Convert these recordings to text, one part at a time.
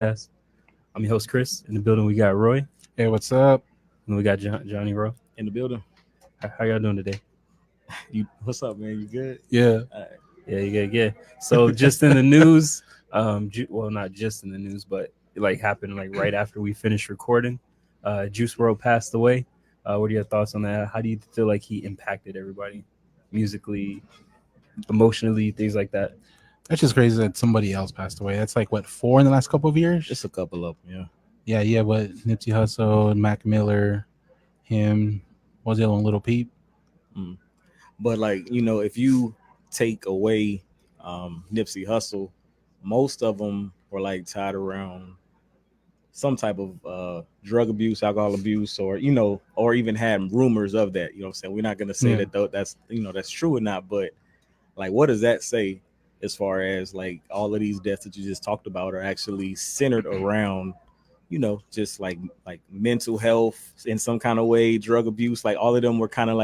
Podcast. I'm your host, Chris. In the building, we got Roy, Hey, what's up? and we got Johnny Rowe. In the building. How y'all doing today? What's up, man? You good? Yeah. All right. Yeah, yeah. So, just in the news, well, not just in the news, but it happened right after we finished recording. Juice World passed away. What are your thoughts on that? How do you feel like he impacted everybody, musically, emotionally, things like that? That's just crazy that somebody else passed away. That's like what, four in the last couple of years? Just a couple of them, Yeah. But Nipsey Hussle, Mac Miller, him, what was the other one, Little Peep? Mm. But if you take away Nipsey Hussle, most of them were tied around some type of drug abuse, alcohol abuse, or even had rumors of that. You know what I'm saying? We're not gonna say that's true or not, but what does that say as far as all of these deaths that you just talked about are actually centered around just like mental health in some kind of way, drug abuse, all of them were kind of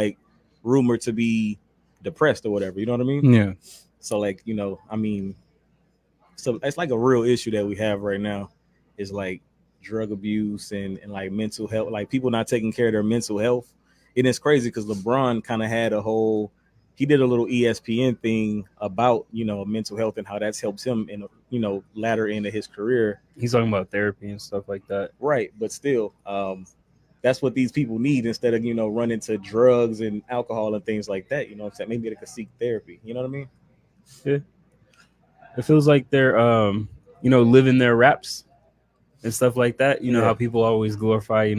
rumored to be depressed or whatever, you know what I mean? Yeah. So so it's a real issue that we have right now is drug abuse and mental health, people not taking care of their mental health. And it's crazy because LeBron kind of had he did a little ESPN thing about mental health and how that's helped him in latter end of his career. He's talking about therapy and stuff like that. Right, but still, that's what these people need instead of running to drugs and alcohol and things like that. You know what I'm saying? Maybe they could seek therapy. You know what I mean? Yeah. It feels like they're living their raps and stuff like that. You know how people always glorify,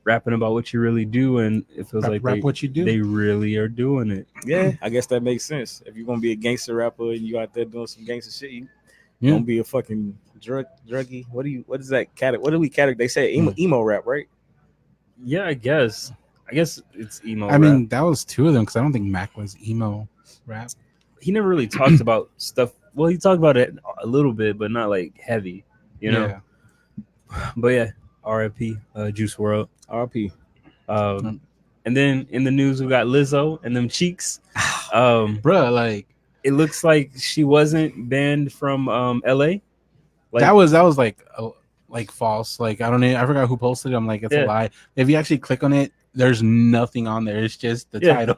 rapping about what you really do, and it feels rap what you do. They really are doing it. Yeah, I guess that makes sense. If you're gonna be a gangster rapper and you out there doing some gangster shit, you don't be a fucking druggie. What is that category? What do we category? They say emo rap, right? Yeah, I guess it's emo. I mean, that was two of them because I don't think Mac was emo rap. He never really talked about stuff. Well, he talked about it a little bit, but not heavy, Yeah. But yeah, R.I.P. Juice World. R.I.P. And then in the news we got Lizzo and them cheeks. Bruh, it looks like she wasn't banned from L.A. That was false. I forgot who posted it. I'm like, it's a lie. If you actually click on it, there's nothing on there. It's just the title.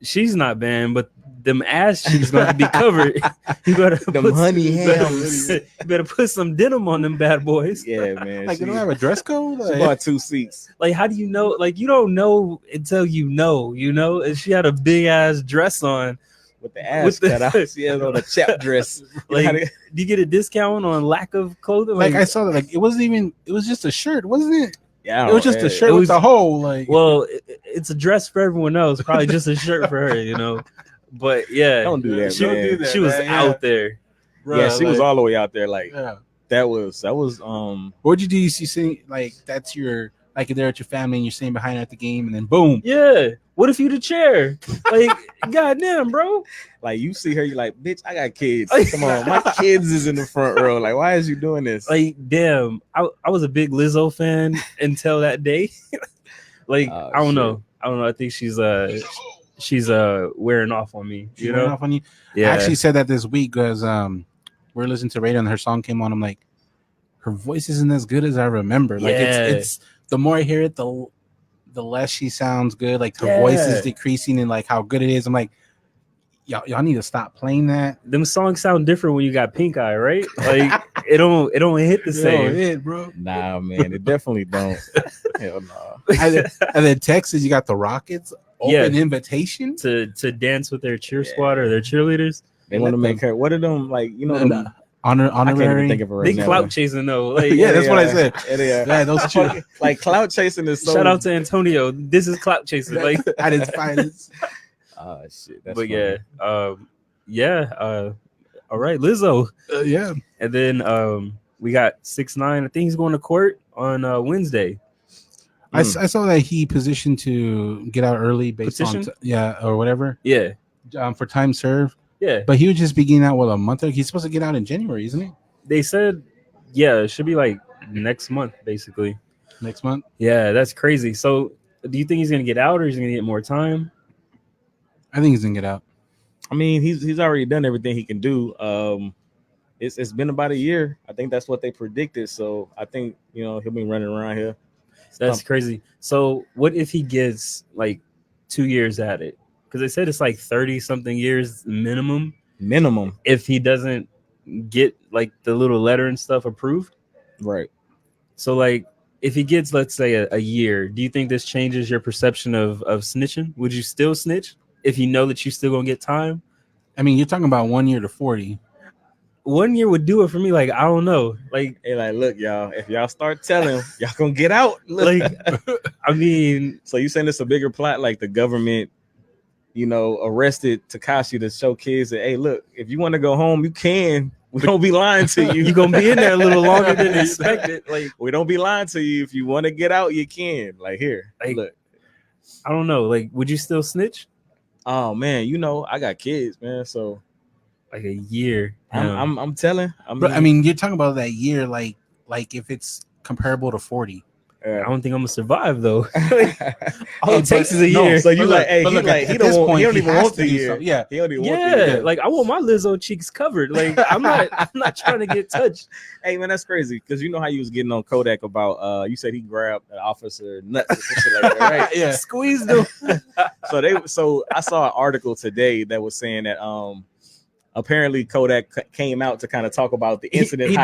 She's not banned, but them ass cheeks going to be covered. You better them honey hams. You better put some denim on them bad boys. Yeah, man. They don't have a dress code. She bought 2 seats. How do you know? You don't know until you know. And she had a big ass dress on with the ass cut out. She had on a chap dress. Do you get a discount on lack of clothing? I saw that. It wasn't even. It was just a shirt, wasn't it? Yeah, it was just a shirt with the hole. Well, it's a dress for everyone else. Probably just a shirt for her, But yeah, don't do that. She don't do that. She was out there. Bruh, yeah, she was all the way out there. That was. What'd you do? You see, that's your there at your family and you're sitting behind her at the game, and then boom. Yeah. What if you the chair? Goddamn, bro. You see her, you're like, bitch, I got kids. Come on, my kids is in the front row. Why is you doing this? Damn. I was a big Lizzo fan until that day. I don't know. I think she's wearing off on me. She's wearing off on you. Yeah. I actually said that this week because we're listening to radio and her song came on. I'm like, her voice isn't as good as I remember. It's the more I hear it, the less she sounds good. Her voice is decreasing and how good it is. I'm like, y'all need to stop playing that. Them songs sound different when you got pink eye, right? It don't hit the same. Hit, bro. Nah, man, it definitely don't. Hell no. And then Texas, you got the Rockets open invitation to dance with their cheer squad or their cheerleaders. They want to make her. What are them honorary? I can't even think of her right now. Clout chasing though. That's what I said. Yeah, those clout chasing is so. Shout out to Antonio. This is clout chasing. At his finest. Oh shit! That's but funny. All right, Lizzo. Yeah, and then we got 6ix9ine. I think he's going to court on Wednesday. I saw that he positioned to get out early based on or whatever. Yeah, for time served. Yeah, but he would just be getting out a month. He's supposed to get out in January, isn't he? They said, it should be next month, basically. Next month? Yeah, that's crazy. So, do you think he's gonna get out, or he's gonna get more time? I think he's gonna get out. I mean, he's already done everything he can do. it's been about a year. I think that's what they predicted. So I think he'll be running around here. That's crazy. So what if he gets like 2 years at it? Because they said it's like 30 something years minimum. If he doesn't get like the little letter and stuff approved. Right. So like if he gets, let's say, a year, do you think this changes your perception of snitching? Would you still snitch if you know that you still gonna get time? I mean, you're talking about 1 year to 40. 1 year would do it for me. Like, I don't know. Like, hey, like, look, y'all, if y'all start telling, y'all gonna get out. Like, I mean, so you saying it's a bigger plot, like the government, arrested Tekashi to show kids that, hey, look, if you want to go home, you can. We don't be lying to you. You're gonna be in there a little longer than expected. Like, we don't be lying to you. If you want to get out, you can. Like, here, like, look. I don't know. Like, would you still snitch? Oh man, I got kids, man. So like a year. I'm telling. I mean, you're talking about that year, like if it's comparable to 40. I don't think I'm gonna survive though. All it takes is a year. So you he don't even want the year. Yeah, he don't even want the year. Like I want my Lizzo cheeks covered. Like I'm not trying to get touched. Hey man, that's crazy because you know how you was getting on Kodak about you said he grabbed an officer nuts or some shit like that, right? Yeah, squeezed them. So I saw an article today that was saying that apparently Kodak came out to kind of talk about the incident. He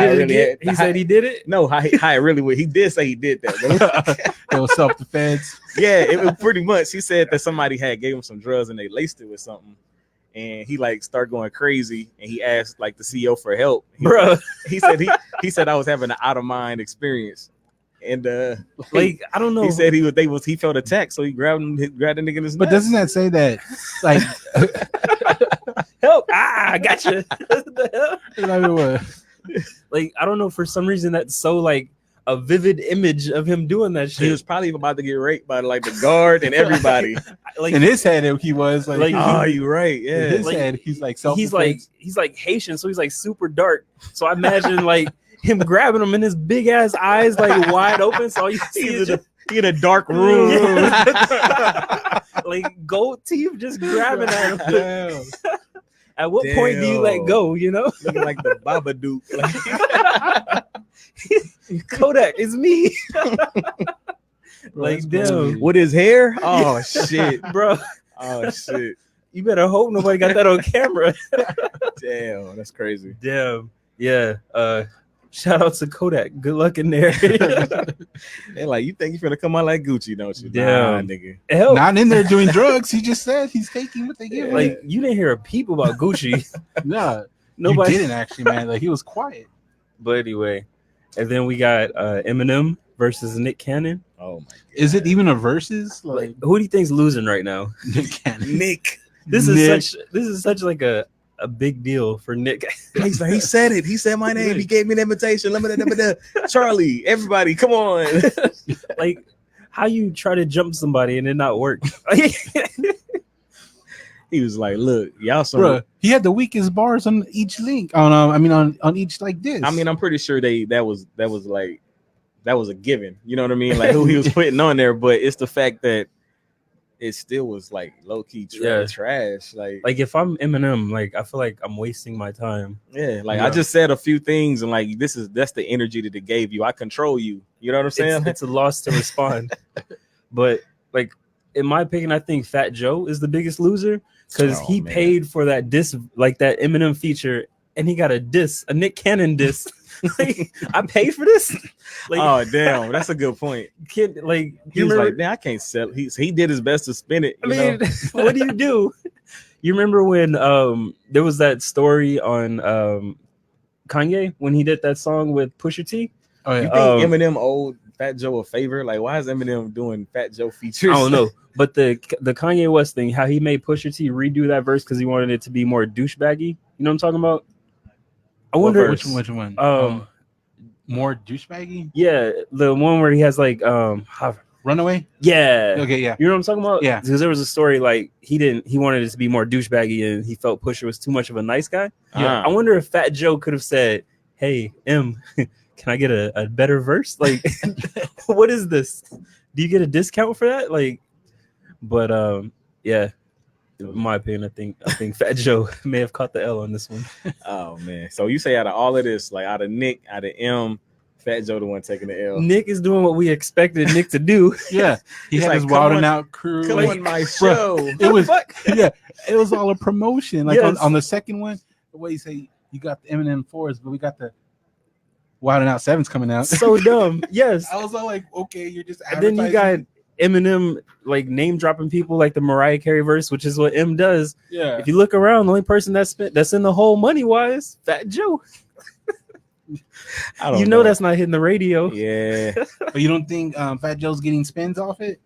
said he did it. No, how it really was. He did say he did that. It was self-defense. Yeah, it was pretty much. He said that somebody had gave him some drugs and they laced it with something, and he like started going crazy. And he asked like the CEO for help. He said I was having an out of mind experience. And like I don't know. He said he felt attacked, so he grabbed the nigga in his nuts. But doesn't that say that like help? I got you. Like I don't know, for some reason that's so like a vivid image of him doing that shit. He was probably about to get raped by like the guard and everybody. Like in his head, he was like oh, you right, yeah. In his head, he's like he's like Haitian, so he's like super dark. So I imagine like him grabbing him and his big ass eyes like wide open. So all you see is he in a dark room, like gold teeth just grabbing at him. At what point do you let go? Looking like the Babadook. Kodak is me. Like damn, with his hair. Oh shit, bro. Oh shit. You better hope nobody got that on camera. Damn, that's crazy. Damn. Yeah. Shout out to Kodak. Good luck in there. They're like, you think you're gonna come out like Gucci, don't you? Damn, nah, nigga. Hell. Not in there doing drugs. He just said he's taking what they give him. Like you didn't hear a peep about Gucci. Nah, nobody you didn't actually, man. Like he was quiet. But anyway, and then we got Eminem versus Nick Cannon. Oh my god. Is it even a versus? Like who do you think's losing right now? Nick Cannon. Nick. This is such like a big deal for Nick. He said it. He said my name. He gave me the invitation. Charlie, everybody, come on. Like how you try to jump somebody and it not work. He was like, look, y'all some Bruh, he had the weakest bars on each link. On each like this. I mean, I'm pretty sure that was a given. You know what I mean? Like who he was putting on there, but it's the fact that it still was like low key trash. Like if I'm Eminem, like I feel like I'm wasting my time. Yeah, like I just said a few things and like that's the energy that it gave you. I control you. You know what I'm saying? It's a loss to respond. But like in my opinion, I think Fat Joe is the biggest loser because he paid for that diss, like that Eminem feature, and he got a Nick Cannon diss. Like, I paid for this. Like, oh damn, that's a good point. Kid, like he was like, man, I can't sell it. He did his best to spin it. I mean, what do you do? You remember when there was that story on Kanye when he did that song with Pusha T? Oh, yeah. You think Eminem owed Fat Joe a favor? Like, why is Eminem doing Fat Joe features? I don't know. But the Kanye West thing, how he made Pusha T redo that verse because he wanted it to be more douchebaggy. You know what I'm talking about? I wonder which one. More douchebaggy. Yeah, the one where he has like Runaway. Yeah. Okay. Yeah. You know what I'm talking about? Yeah. Because there was a story like he wanted it to be more douchebaggy and he felt Pusha was too much of a nice guy. Yeah. I wonder if Fat Joe could have said, "Hey, M, can I get a better verse? Like, what is this? Do you get a discount for that?" Like, but yeah. In my opinion, I think Fat Joe may have caught the L on this one. Oh man! So you say out of all of this, like out of Nick, out of M, Fat Joe the one taking the L. Nick is doing what we expected Nick to do. Yeah, he had like, his Wild 'N Out crew. Come like, on my show. It was yeah, it was all a promotion. Like Yes. on the second one, the way you say you got the Eminem 4s, but we got the Wild 'N Out 7s coming out. So dumb. Yes. I was all like, okay, you're just And then you got advertising. Eminem like name dropping people like the Mariah Carey verse, which is what M does. Yeah. If you look around, the only person that's in the hole money wise, Fat Joe. I don't You know that's not hitting the radio. Yeah. But you don't think Fat Joe's getting spins off it?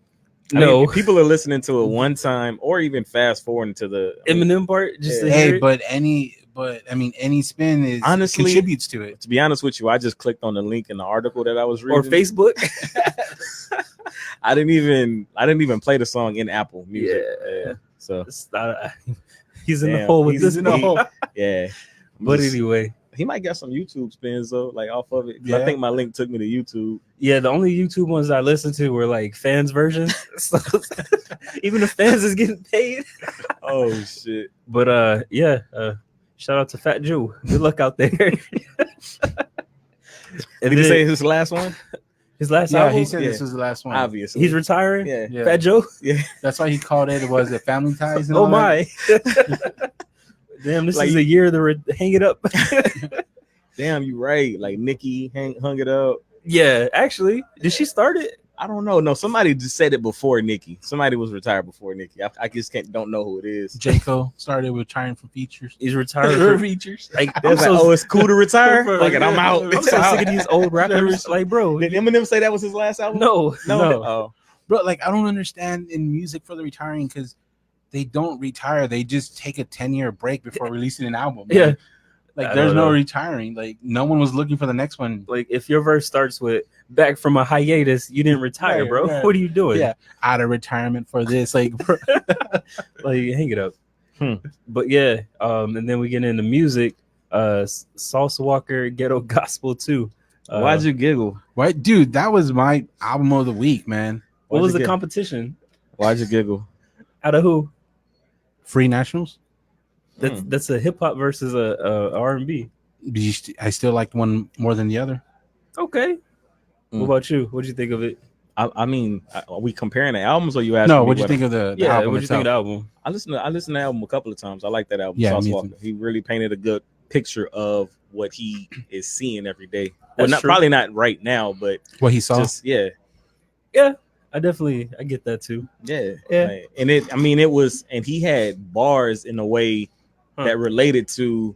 I No. mean, people are listening to it one time or even fast forwarding to the Eminem part. Just to Yeah. hear Hey, it. any spin is Honestly, contributes to it. To be honest with you, I just clicked on the link in the article that I was or reading. Facebook. I didn't even play the song in Apple Music. Yeah. So He's in the Damn, hole with he's this in the one. hole. yeah. But Just- anyway, he might get some YouTube spins though, like off of it. 'Cause Yeah. I think my link took me to YouTube. yeah, the only YouTube ones I listened to were like fans versions. So, even the fans is getting paid. Oh shit. But shout out to Fat Joe. Good luck out there. Did he say his last one? his last Yeah, album? he said Yeah. this was the last one. Obviously. He's retiring. Yeah. Yeah. Fat Joe. Yeah. That's why he called it. Was it Family Ties? And Oh all that? my. Damn, this Like- is a year to hang it up. Damn, you right. Like Nikki hung it up. Yeah, actually, did she start it? I don't know. No, somebody just said it before Nikki. Somebody was retired before Nikki. I just don't know who it is. Jaco started retiring from features. He's retired. For, features. like, They was like, oh, it's cool to retire. Like, and I'm out. I'm so sick of these old rappers. Like, bro, Did Eminem say that was his last album? no. No. Oh, Bro, like I don't understand in music for the retiring because they don't retire. They just take a 10-year break before releasing an album. Yeah. Like I there's don't no know. retiring. Like no one was looking for the next one. Like, if your verse starts with "back from a hiatus," you didn't retire, Right, bro. right. What are you doing? Yeah. Out of retirement for this. Like Like, hang it up. Hmm. But yeah, and then we get into music. Salsa Walker, Ghetto Gospel 2. why'd you giggle? what dude, that was my album of the week, man. What Why'd was you the giggle? competition? Why'd you giggle? Out of who? Free Nationals. That's a hip hop versus a R&B. I still liked one more than the other. Okay. What about you? What'd you think of it? I mean, are we comparing the albums or you asking No, me what'd you what think of the Yeah, album what'd you think of itself? the album? I listened to the album a couple of times. I like that album. Yeah, Sauce me Walker. too. He really painted a good picture of what he is seeing every day. Well, That's true. probably not right now, but What he saw? just yeah. I get that too. Yeah. Yeah. Like, and it was, and he had bars in a way that related to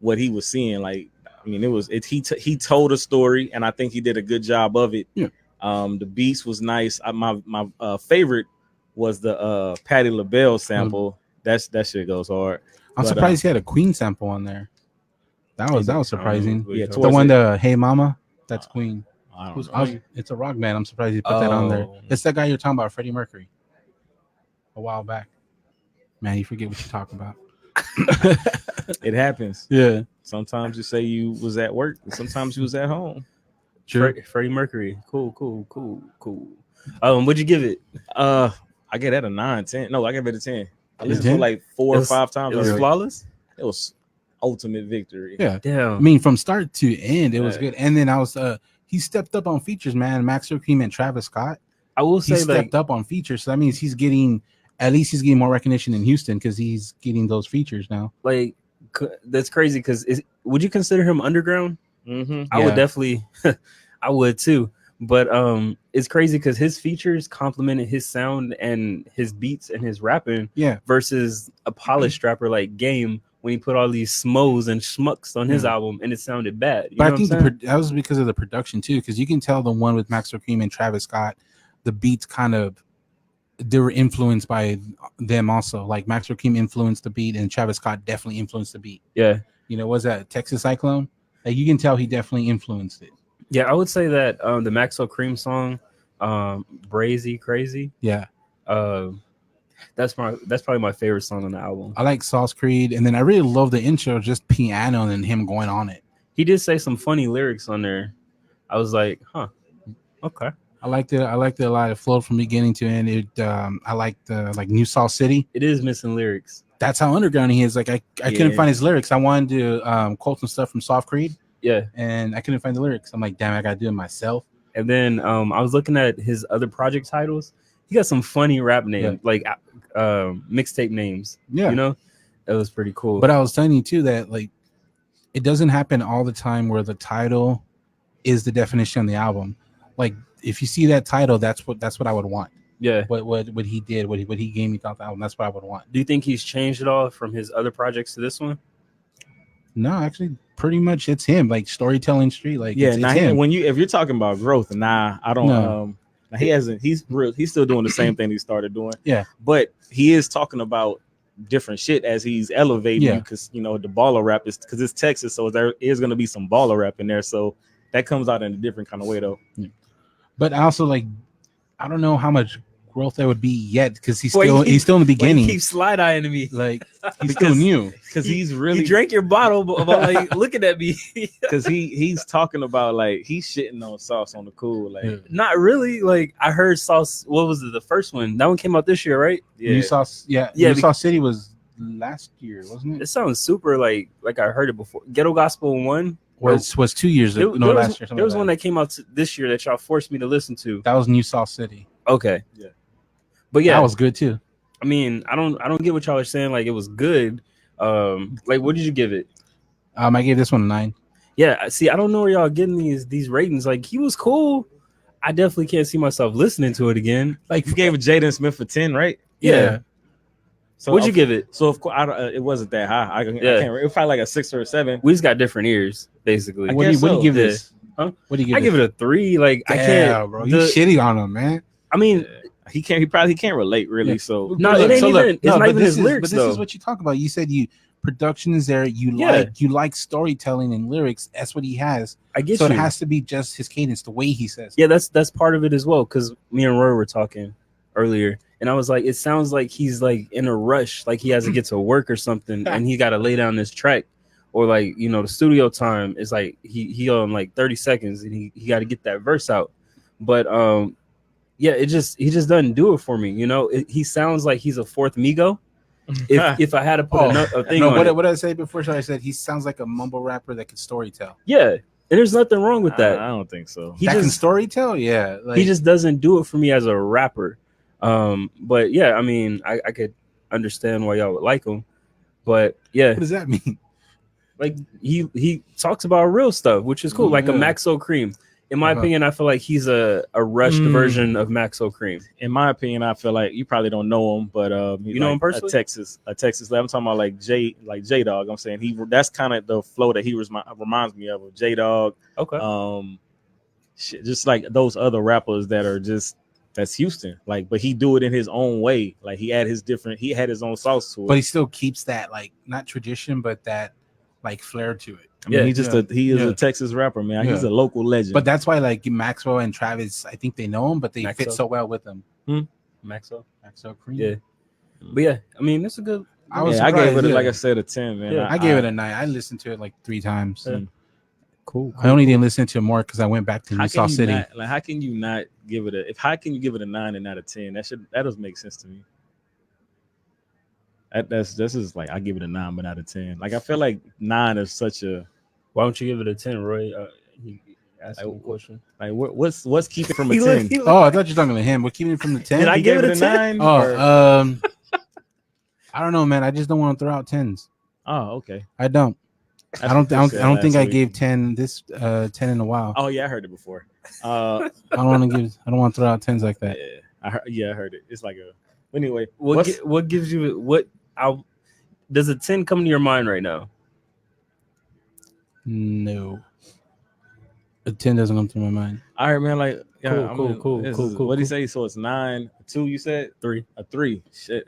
what he was seeing. Like, I mean, he told a story, and I think he did a good job of it. Yeah. The beats was nice. My favorite was the Patti LaBelle sample. That shit goes hard. I'm but, surprised he had a Queen sample on there. That was surprising. Yeah, The towards one, it. the Hey Mama, that's Queen. I don't know. It's a rock band. I'm surprised he put that on there. Oh. It's that guy you're talking about, Freddie Mercury. A while back. Man, you forget what you talk about. It happens. Yeah. Sometimes you say you was at work, and sometimes you was at home. Sure. Freddie Mercury. Cool. What'd you give it? I get that a 9, 10. No, I give it a 10. I listened to 10? it like 4 or 5 times. It was already. flawless. It was ultimate victory. Yeah. I Damn. mean, from start to end, it was Yeah. good. And then he stepped up on features, man. Max Cream and Travis Scott. I will He say stepped like up on features. So that means he's getting more recognition in Houston because he's getting those features now. that's crazy because would you consider him underground? Mm-hmm. I would Yeah. definitely. I would too. But it's crazy because his features complemented his sound and his beats and his rapping. Yeah. Versus a polished rapper like Game when he put all these smos and schmucks on his Yeah. album and it sounded bad. You But know I think what I'm saying? that was because of the production too, because you can tell the one with Max Cream and Travis Scott, the beats they were influenced by them also. Like Max Cream influenced the beat, and Travis Scott definitely influenced the beat. Yeah. You know, was that Texas Cyclone? Like you can tell he definitely influenced it. Yeah, I would say that the Maxwell Cream song, Brazy Crazy, Yeah, that's probably my favorite song on the album. I like Sauce Creed, and then I really love the intro, just piano and him going on it. He did say some funny lyrics on there. I was like, huh, okay. I liked it. I liked it a lot. It flowed from beginning to end. It. I liked like New Salt City. It is missing lyrics. That's how underground he is. Like I couldn't find his lyrics. I wanted to quote some stuff from Soft Creed. Yeah, and I couldn't find the lyrics. I'm like, damn, I gotta do it myself. And then I was looking at his other project titles. He got some funny rap names, like mixtape names. Yeah, you know, it was pretty cool. But I was telling you too that like it doesn't happen all the time where the title is the definition of the album. Like if you see that title, that's what I would want. Yeah, what he did, what he gave me thought the album. That's what I would want. Do you think he's changed at all from his other projects to this one? No, actually, pretty much it's him. Like storytelling street. Like yeah, it's him. If you're talking about growth, I don't. No. He hasn't. He's still doing the same thing he started doing. Yeah, but he is talking about different shit as he's elevating. Because the baller rap is because it's Texas, so there is going to be some baller rap in there. So that comes out in a different kind of way, though. Yeah. But also, like, I don't know how much growth there would be yet because he's still in the beginning. He keeps side eyeing to me, like he's still new because he's really he drank your bottle about like looking at me because he's talking about like he's shitting on Sauce on the cool, like not really. Like I heard Sauce. What was it? The first one that one came out this year, right? Yeah, New Sauce City was last year, wasn't it? It sounds super like I heard it before. Ghetto Gospel 1 was 2 years ago. No, last year. There was one that came out this year that y'all forced me to listen to. That was New Sauce City. Okay. Yeah. But yeah, that was good too. I mean, I don't get what y'all are saying. Like it was good. Like what did you give it? I gave this one a 9. Yeah. See, I don't know where y'all getting these ratings. Like he was cool. I definitely can't see myself listening to it again. Like you gave it Jaden Smith a 10, right? Yeah. So what'd you give it? So of course, it wasn't that high. I can't. It was probably like a 6 or a 7. We just got different ears, basically. What do you give this? Huh? What do you give? I give it a 3. Like damn, I can't, bro. You shitty on him, man. I mean. He can't relate really. Yeah. So no, it ain't even. It's not even his lyrics. But this is what you talk about. You said production is there. You like storytelling and lyrics. That's what he has. I get so you. It has to be just his cadence, the way he says. Yeah, that's part of it as well. Because me and Roy were talking earlier, and I was like, it sounds like he's like in a rush, like he has to get to work or something, and he got to lay down this track, or like the studio time is like he on like 30 seconds, and he got to get that verse out, but yeah, he just doesn't do it for me. He sounds like he's a fourth Migo. If I had to put a thing on what did I say before? So I said he sounds like a mumble rapper that can storytell. Yeah, and there's nothing wrong with that. I don't think so. He can storytell. Yeah, he just doesn't do it for me as a rapper. But yeah, I mean, I could understand why y'all would like him. But yeah, what does that mean? Like he talks about real stuff, which is cool. Like a Maxo Cream. In my opinion, I feel like he's a rushed version of Maxo Cream. In my opinion, I feel like you probably don't know him, but you know him personally. A Texas. I'm talking about like J Dog. I'm saying that's kind of the flow that he reminds me of J Dog. Okay. Just like those other rappers that's Houston. Like, but he do it in his own way. Like he had his own sauce to it. But he still keeps that like not tradition, but that like flair to it. I mean, he is a Texas rapper, man. He's a local legend. But that's why like Maxwell and Travis, I think they know him, but they fit so well with him. Maxo Cream. Yeah. But yeah, I mean, it's a good. I gave it like I said a 10, man. Yeah, I gave it a 9. I listened to it like 3 times. Yeah. Cool. I only didn't listen to it more because I went back to New South City. How can you not give it how can you give it a 9 and not a 10? That doesn't make sense to me. This is like I give it a 9 but not a 10. Like I feel like 9 is such a. Why don't you give it a 10, Roy? He asked me a question. Like what's keeping it from a 10? Oh, I thought you were talking to him. What keeping it from the 10? Did I give it a 10? Oh, I don't know, man. I just don't want to throw out 10s. Oh, okay. I don't. I don't think I gave 10 10 in a while. Oh yeah, I heard it before. I don't want to throw out 10s like that. Yeah, I heard it. It's like a. Anyway, what gives you does a 10 come to your mind right now? No, a 10 doesn't come to my mind. All right, man. Like, yeah, cool. What do you say? So it's 9, 2. You said 3, a 3. Shit.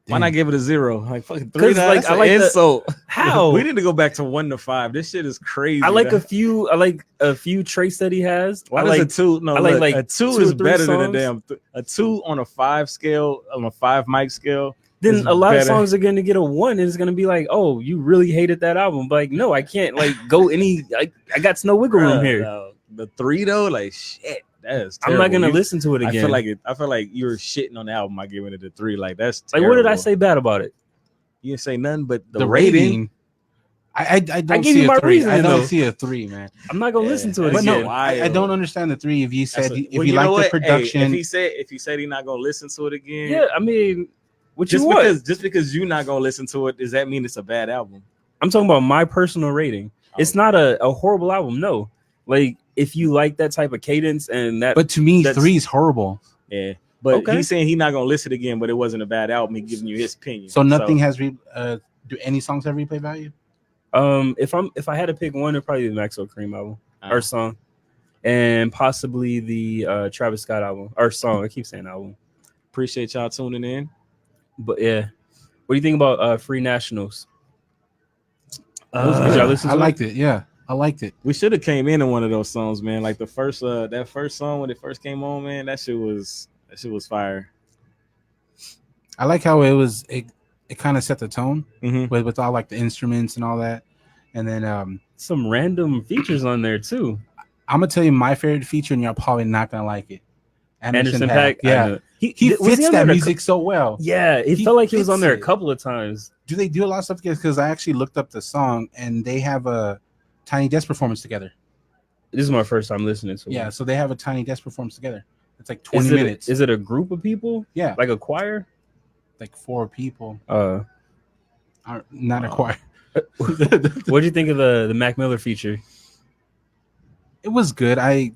Why not give it a 0? Like fucking 3. Like I like insult. How we need to go back to 1 to 5. This shit is crazy. I like a few traits that he has. Why does a 2? No, like a 2 is better songs. than a 2 on a 5 scale, on a 5 mic scale. Then a lot of songs are going to get a 1, and it's going to be like, oh, you really hated that album. But like, no, I can't like go any. I got no wiggle room here. The 3 though, like shit. That's I'm not gonna listen to it again. I feel like you're shitting on the album. I giving it a 3. Like that's terrible. Like what did I say bad about it? You didn't say nothing but the rating. I don't see a 3. I don't see a 3, man. I'm not gonna listen to it. But again. No, I don't understand the 3. If you said if you like the production, hey, if he said he's not gonna listen to it again, yeah, I mean, just because you're not gonna listen to it, does that mean it's a bad album? I'm talking about my personal rating. It's not a horrible album. No, like if you like that type of cadence and that. But to me, 3 is horrible. Yeah. But he's saying he's not gonna listen again, but it wasn't a bad album. He's giving you his opinion. So nothing has do any songs have replay value? If I had to pick one, it'd probably be the Maxwell Cream album or song, and possibly the Travis Scott album or song. I keep saying album. Appreciate y'all tuning in. But yeah, what do you think about Free Nationals? I liked it. Yeah, I liked it. We should have came in one of those songs, man. Like the first that first song when it first came on, man. That shit was fire. I like how it kind of set the tone with all like the instruments and all that, and then some random features on there too. I'm gonna tell you my favorite feature, and you're probably not gonna like it. Anderson .Paak. Yeah, he fits that music so well. Yeah, it felt like he was on there a couple of times. Do they do a lot of stuff together? Because I actually looked up the song, and they have a Tiny Desk performance together. This is my first time listening to it. Yeah, so they have a Tiny Desk performance together. It's like 20 minutes. Is it a group of people? Yeah, like a choir. Like 4 people. Not a choir. What do you think of the Mac Miller feature? It was good. I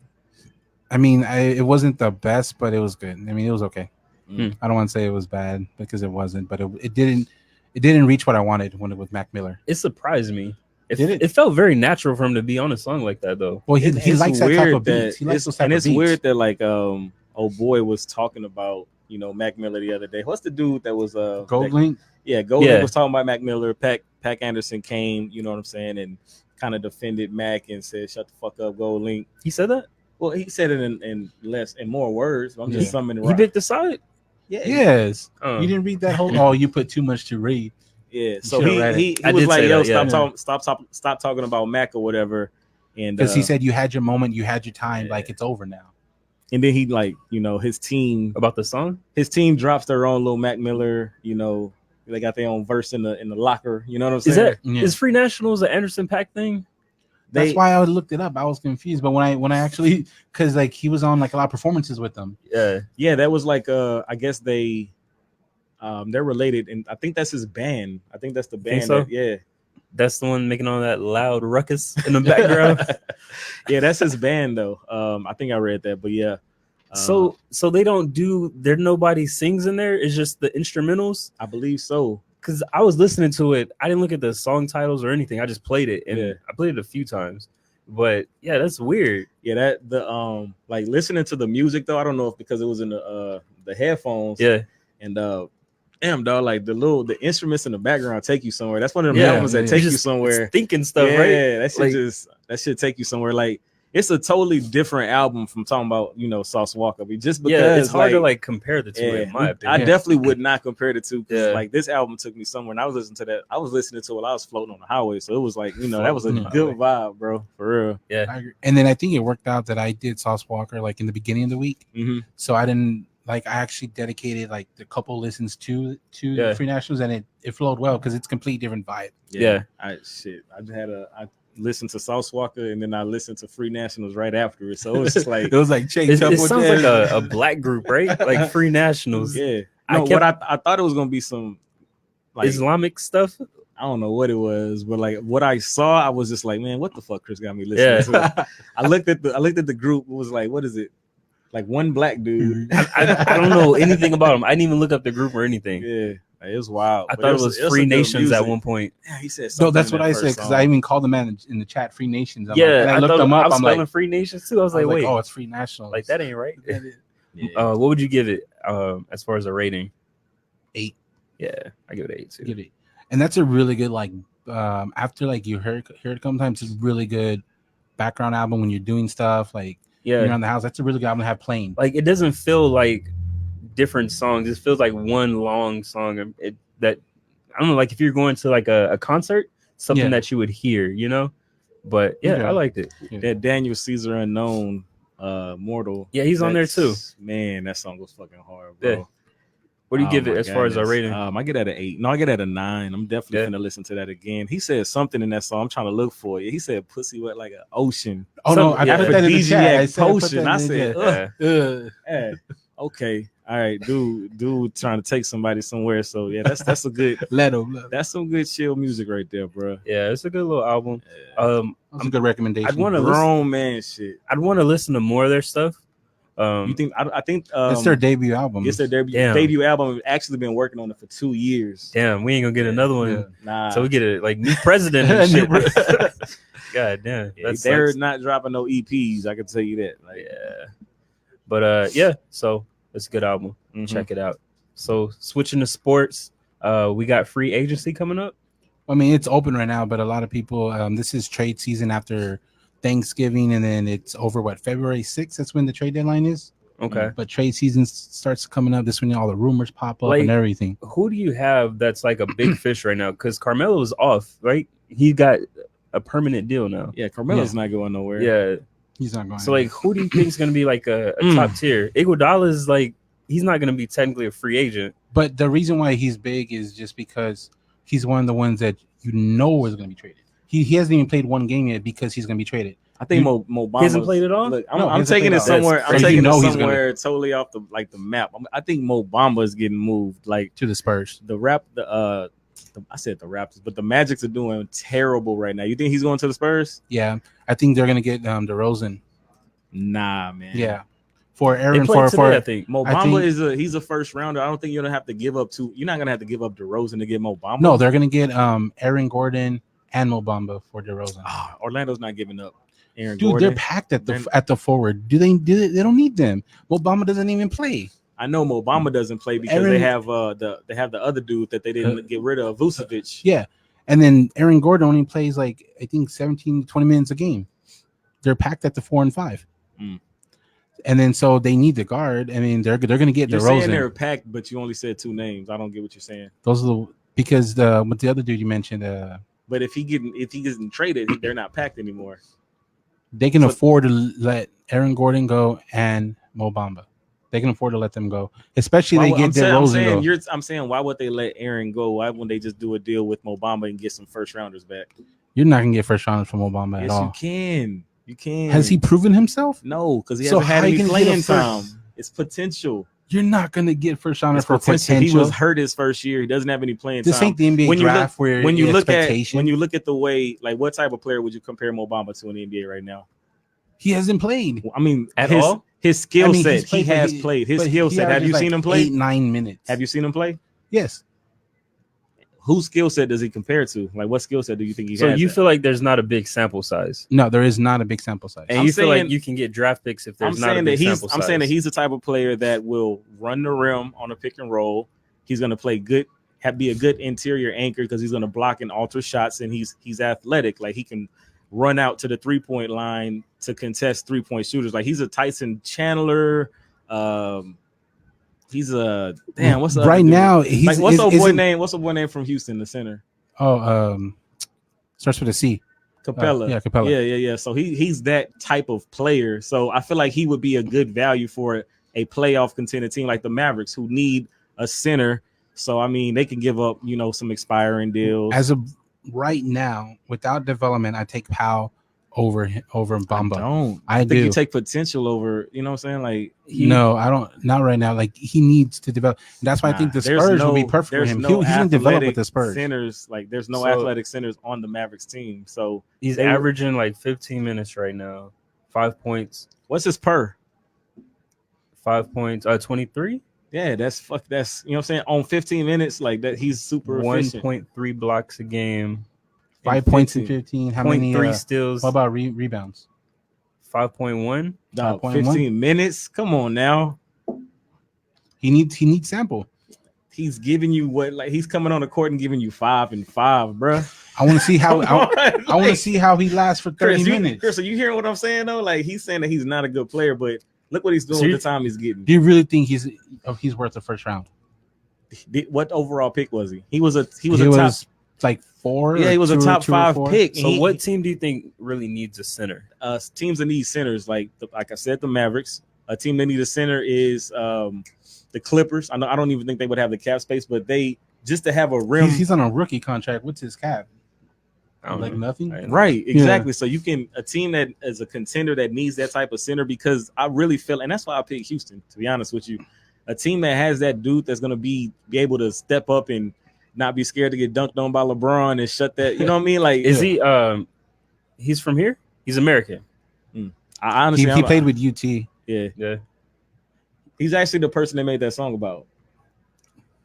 mean, it wasn't the best, but it was good. I mean, it was okay. I don't want to say it was bad because it wasn't, but it didn't reach what I wanted when it was Mac Miller. It surprised me. It felt very natural for him to be on a song like that, though. Well, he likes that type of beats. He likes those type of beats. And it's weird that like old boy was talking about Mac Miller the other day. What's the dude that was Gold Link? Yeah, Gold Link was talking about Mac Miller. Pac Anderson came, you know what I'm saying, and kind of defended Mac and said, "Shut the fuck up, Gold Link." He said that. Well, he said it in more words. I'm just summing it. He picked the side. Yeah. Yes. You didn't read that whole. Oh, you put too much to read. Yeah. So he was like, "Yo, stop talking about Mac or whatever." And because he said, "You had your moment. You had your time. Like it's over now." And then he his team about the song. His team drops their own little Mac Miller. They got their own verse in the locker. You know what I'm saying? Is Free Nationals an Anderson .Paak thing? That's why I looked it up. I was confused, but when I actually, because like he was on like a lot of performances with them. Yeah, that was like I guess they're related, and I think that's his band. I think that's the band. So? That's the one making all that loud ruckus in the background. Yeah, that's his band though. I think I read that, but yeah. So they don't do there. Nobody sings in there. It's just the instrumentals. I believe so. Because I was listening to it, I didn't look at the song titles or anything. I just played it, and I played it a few times. But yeah, that's weird. Yeah, that the like listening to the music though. I don't know if because it was in the headphones. Yeah, and damn dog, like the instruments in the background take you somewhere. That's one of them albums that take you somewhere. Thinking stuff, right? Yeah, that should take you somewhere. Like it's a totally different album from talking about Sauce Walka. I mean, just because it's hard to like compare the two. In my opinion, I definitely would not compare the two. Like this album took me somewhere, and I was listening to that. I was listening to it while I was floating on the highway, so it was like that was a good vibe, bro, for real. Yeah, and then I think it worked out that I did Sauce Walka like in the beginning of the week, so I didn't like. I actually dedicated like the couple listens to Free Nationals, and it flowed well because it's a completely different vibe. I listened to Sauce Walka and then I listened to Free Nationals right after it. So it was just like it was like it sounds like a black group, right? Like Free Nationals. Yeah. No, I thought it was gonna be some like Islamic stuff. I don't know what it was, but like what I saw, I was just like, man, what the fuck Chris got me listening to? I looked at the group. It was like, what is it? Like one black dude. I don't know anything about him. I didn't even look up the group or anything. Yeah. It was wild. I thought it was Free Nations at one point. Yeah, he said something. No, that's what I said because I even called the man in the chat Free Nations. I looked them up. I'm spelling Free Nations too. I was like, wait, oh, it's Free Nationals. Like that ain't right. What would you give it as far as a rating? 8. Yeah, I give it 8 too. Give it. And that's a really good like after like you heard it a couple times. It's a really good background album when you're doing stuff like you're around the house. That's a really good album to have playing. Like it doesn't feel like different songs. It feels like one long song. That I don't know, like if you're going to like a concert, something that you would hear, But I liked it. That Daniel Caesar Unknown Mortal. Yeah, he's on there too. Man, that song was fucking hard, bro. Yeah. What do you give it as far as our rating? I get at an 8. No, I get at a 9. I'm definitely gonna listen to that again. He said something in that song. I'm trying to look for it. He said "pussy wet like an ocean." Oh no, I put that in the chat. Potion. I said, okay, all right, dude, trying to take somebody somewhere. So yeah, that's a good. That's some good chill music right there, bro. Yeah, it's a good little album. That's a good recommendation. I'd want to grown man shit. I'd want to listen to more of their stuff. You think? I think it's their debut album. It's their debut album. We've actually been working on it for 2 years. Damn, we ain't gonna get another one. Yeah. Nah. So we get a new president and shit. God damn, they're not dropping no EPs. I can tell you that. But so it's a good album. Mm-hmm. Check it out. So switching to sports, we got free agency coming up. I mean, it's open right now, but a lot of people. This is trade season after Thanksgiving, and then it's over. February 6th? That's when the trade deadline is. Okay, but trade season starts coming up. This when all the rumors pop up and everything. Who do you have that's like a big fish right now? Because Carmelo is off, right? He got a permanent deal now. Yeah, Carmelo's not going nowhere. Yeah, he's not going. So who do you think is going to be like a top tier? Iguodala is he's not going to be technically a free agent. But the reason why he's big is just because he's one of the ones that is going to be traded. He hasn't even played one game yet because he's going to be traded. I think Mo Bamba hasn't played it all. Look, I'm taking it somewhere. I'm taking it somewhere totally off the map. I think Mo Bamba is getting moved to the Spurs. I said the Raptors, but the Magics are doing terrible right now. You think he's going to the Spurs? Yeah, I think they're going to get DeRozan. Nah, man. Yeah, for Aaron I think Mo Bamba he's a first rounder. I don't think you're gonna have to give up you're not gonna have to give up DeRozan to get Mo Bamba. No, they're gonna get Aaron Gordon and Mo Bamba for DeRozan. Orlando's not giving up Aaron Dude, Gordon. They're packed at the forward. They don't need them. Mo Bamba doesn't even play. I know Mo Bamba doesn't play because they have the other dude that they didn't get rid of, Vucevic. Yeah. And then Aaron Gordon only plays I think 17 20 minutes a game. They're packed at the 4 and 5. And then so they need the guard. I mean, they're going to get you're DeRozan. Saying they're packed, but you only said 2 names. I don't get what you're saying. Those are because with the other dude you mentioned. But if he isn't traded, they're not packed anymore. They can afford to let Aaron Gordon go and Mo Bamba. They can afford to let them go, especially they get DeRozan go. I'm saying, why would they let Aaron go? Why wouldn't they just do a deal with Mo Bamba and get some first rounders back? You're not gonna get first rounders from Mo Bamba at all. Yes, you can. You can. Has he proven himself? No, because he hasn't had any playing time. It's potential. You're not gonna get first rounders for potential. He was hurt his first year. He doesn't have any playing time. This ain't the NBA draft where when you look at the way, what type of player would you compare Mo Bamba to in the NBA right now? He hasn't played. I mean, at all. His skill set. He has played. His skill set. Have you seen him play? 8-9 minutes. Have you seen him play? Yes. Whose skill set does he compare to? What skill set do you think he has? So you feel like there's not a big sample size? No, there is not a big sample size. And you feel like you can get draft picks if there's not a big sample size? I'm saying that he's the type of player that will run the rim on a pick and roll. He's going to play good, be a good interior anchor because he's going to block and alter shots, and he's athletic. He can run out to the 3-point line to contest 3-point shooters. He's a Tyson Chandler. He's a what's the right now? He's what's a boy name? What's a boy name from Houston, the center? Starts with a C. Capella. Capella. Yeah. So he's that type of player. So I feel like he would be a good value for a playoff contender team like the Mavericks, who need a center. So I mean, they can give up some expiring deals. As of right now, without development, I take Powell over Bamba. I think you take potential over. You know what I'm saying? No, I don't. Not right now. He needs to develop. And that's why I think the Spurs will be perfect for him. He's gonna develop with the Spurs. Centers there's no athletic centers on the Mavericks team. So he's averaging 15 minutes right now, 5 points. What's his per? 5 points. 23. Yeah, that's you know what I'm saying, on 15 minutes that he's super efficient. 1.3 blocks a game. 5 points in 15. How many 3 steals? What about rebounds? 5.1. No, 15 minutes. Come on now. He needs sample. He's giving you he's coming on the court and giving you 5 and 5, bro. I want to see how I want to see how he lasts for 30 minutes. Chris, are you hearing what I'm saying though? He's saying that he's not a good player, but look what he's doing with the time he's getting. Do you really think he's worth the first round? What overall pick was he? He was like 4. Yeah, he was a top 5 pick. So what team do you think really needs a center? Teams that need centers, like I said, the Mavericks. A team that need a center is the Clippers. I don't even think they would have the cap space, but they just to have a rim. He's on a rookie contract. What's his cap? Like know. nothing. Right, exactly. So you can a team that is a contender that needs that type of center, because I really feel, and that's why I picked Houston, to be honest with you. A team that has that dude that's gonna be able to step up and not be scared to get dunked on by LeBron and shut that. You know what I mean? Like, is he? He's from here. He's American. I honestly, he played with UT. Yeah. He's actually the person that made that song about.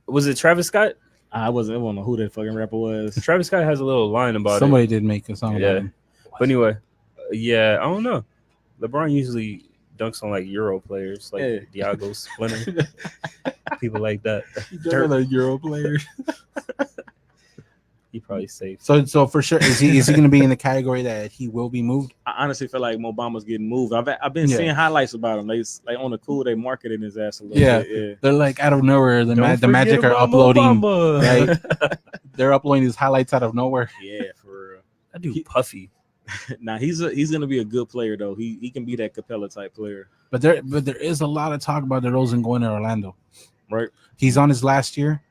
Was it Travis Scott? I don't know who that fucking rapper was. Travis Scott has a little line about Somebody did make a song about him. But anyway, I don't know. LeBron usually dunks on like Euro players, like Diago Splinter, people like that. Dirt Euro player. He probably safe. So for sure, is he going to be in the category that he will be moved? I honestly feel like Mo Bamba's getting moved. I've been seeing highlights about him. Like on the cool, they marketing his ass a little bit. Yeah, they're like out of nowhere. The Magic are uploading. Right? They're uploading his highlights out of nowhere. Yeah, for real. That dude puffy. Now he's gonna be a good player though. He can be that Capella type player. But there is a lot of talk about DeRozan going to Orlando. Right. He's on his last year.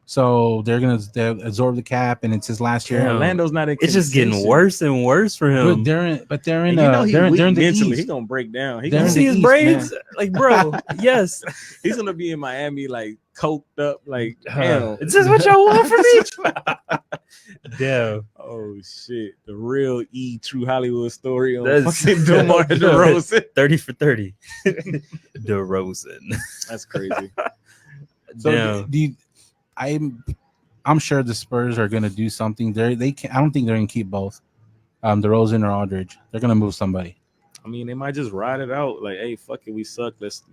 So they're gonna absorb the cap, and it's his last year. Orlando's not. It's just getting worse and worse for him. But they're in the mentally. East. He's gonna break down. You see his braids, like bro. Yes, he's gonna be in Miami, like coked up. Like, damn, is this what y'all want from me? Damn. Oh shit, the real true Hollywood story on That's fucking DeMar DeRozan. 30 for 30. DeRozan. That's crazy. So I'm sure the Spurs are going to do something. They can. I don't think they're going to keep both, DeRozan or Aldridge. They're going to move somebody. I mean, they might just ride it out. Like, hey, fuck it, we suck. Let's,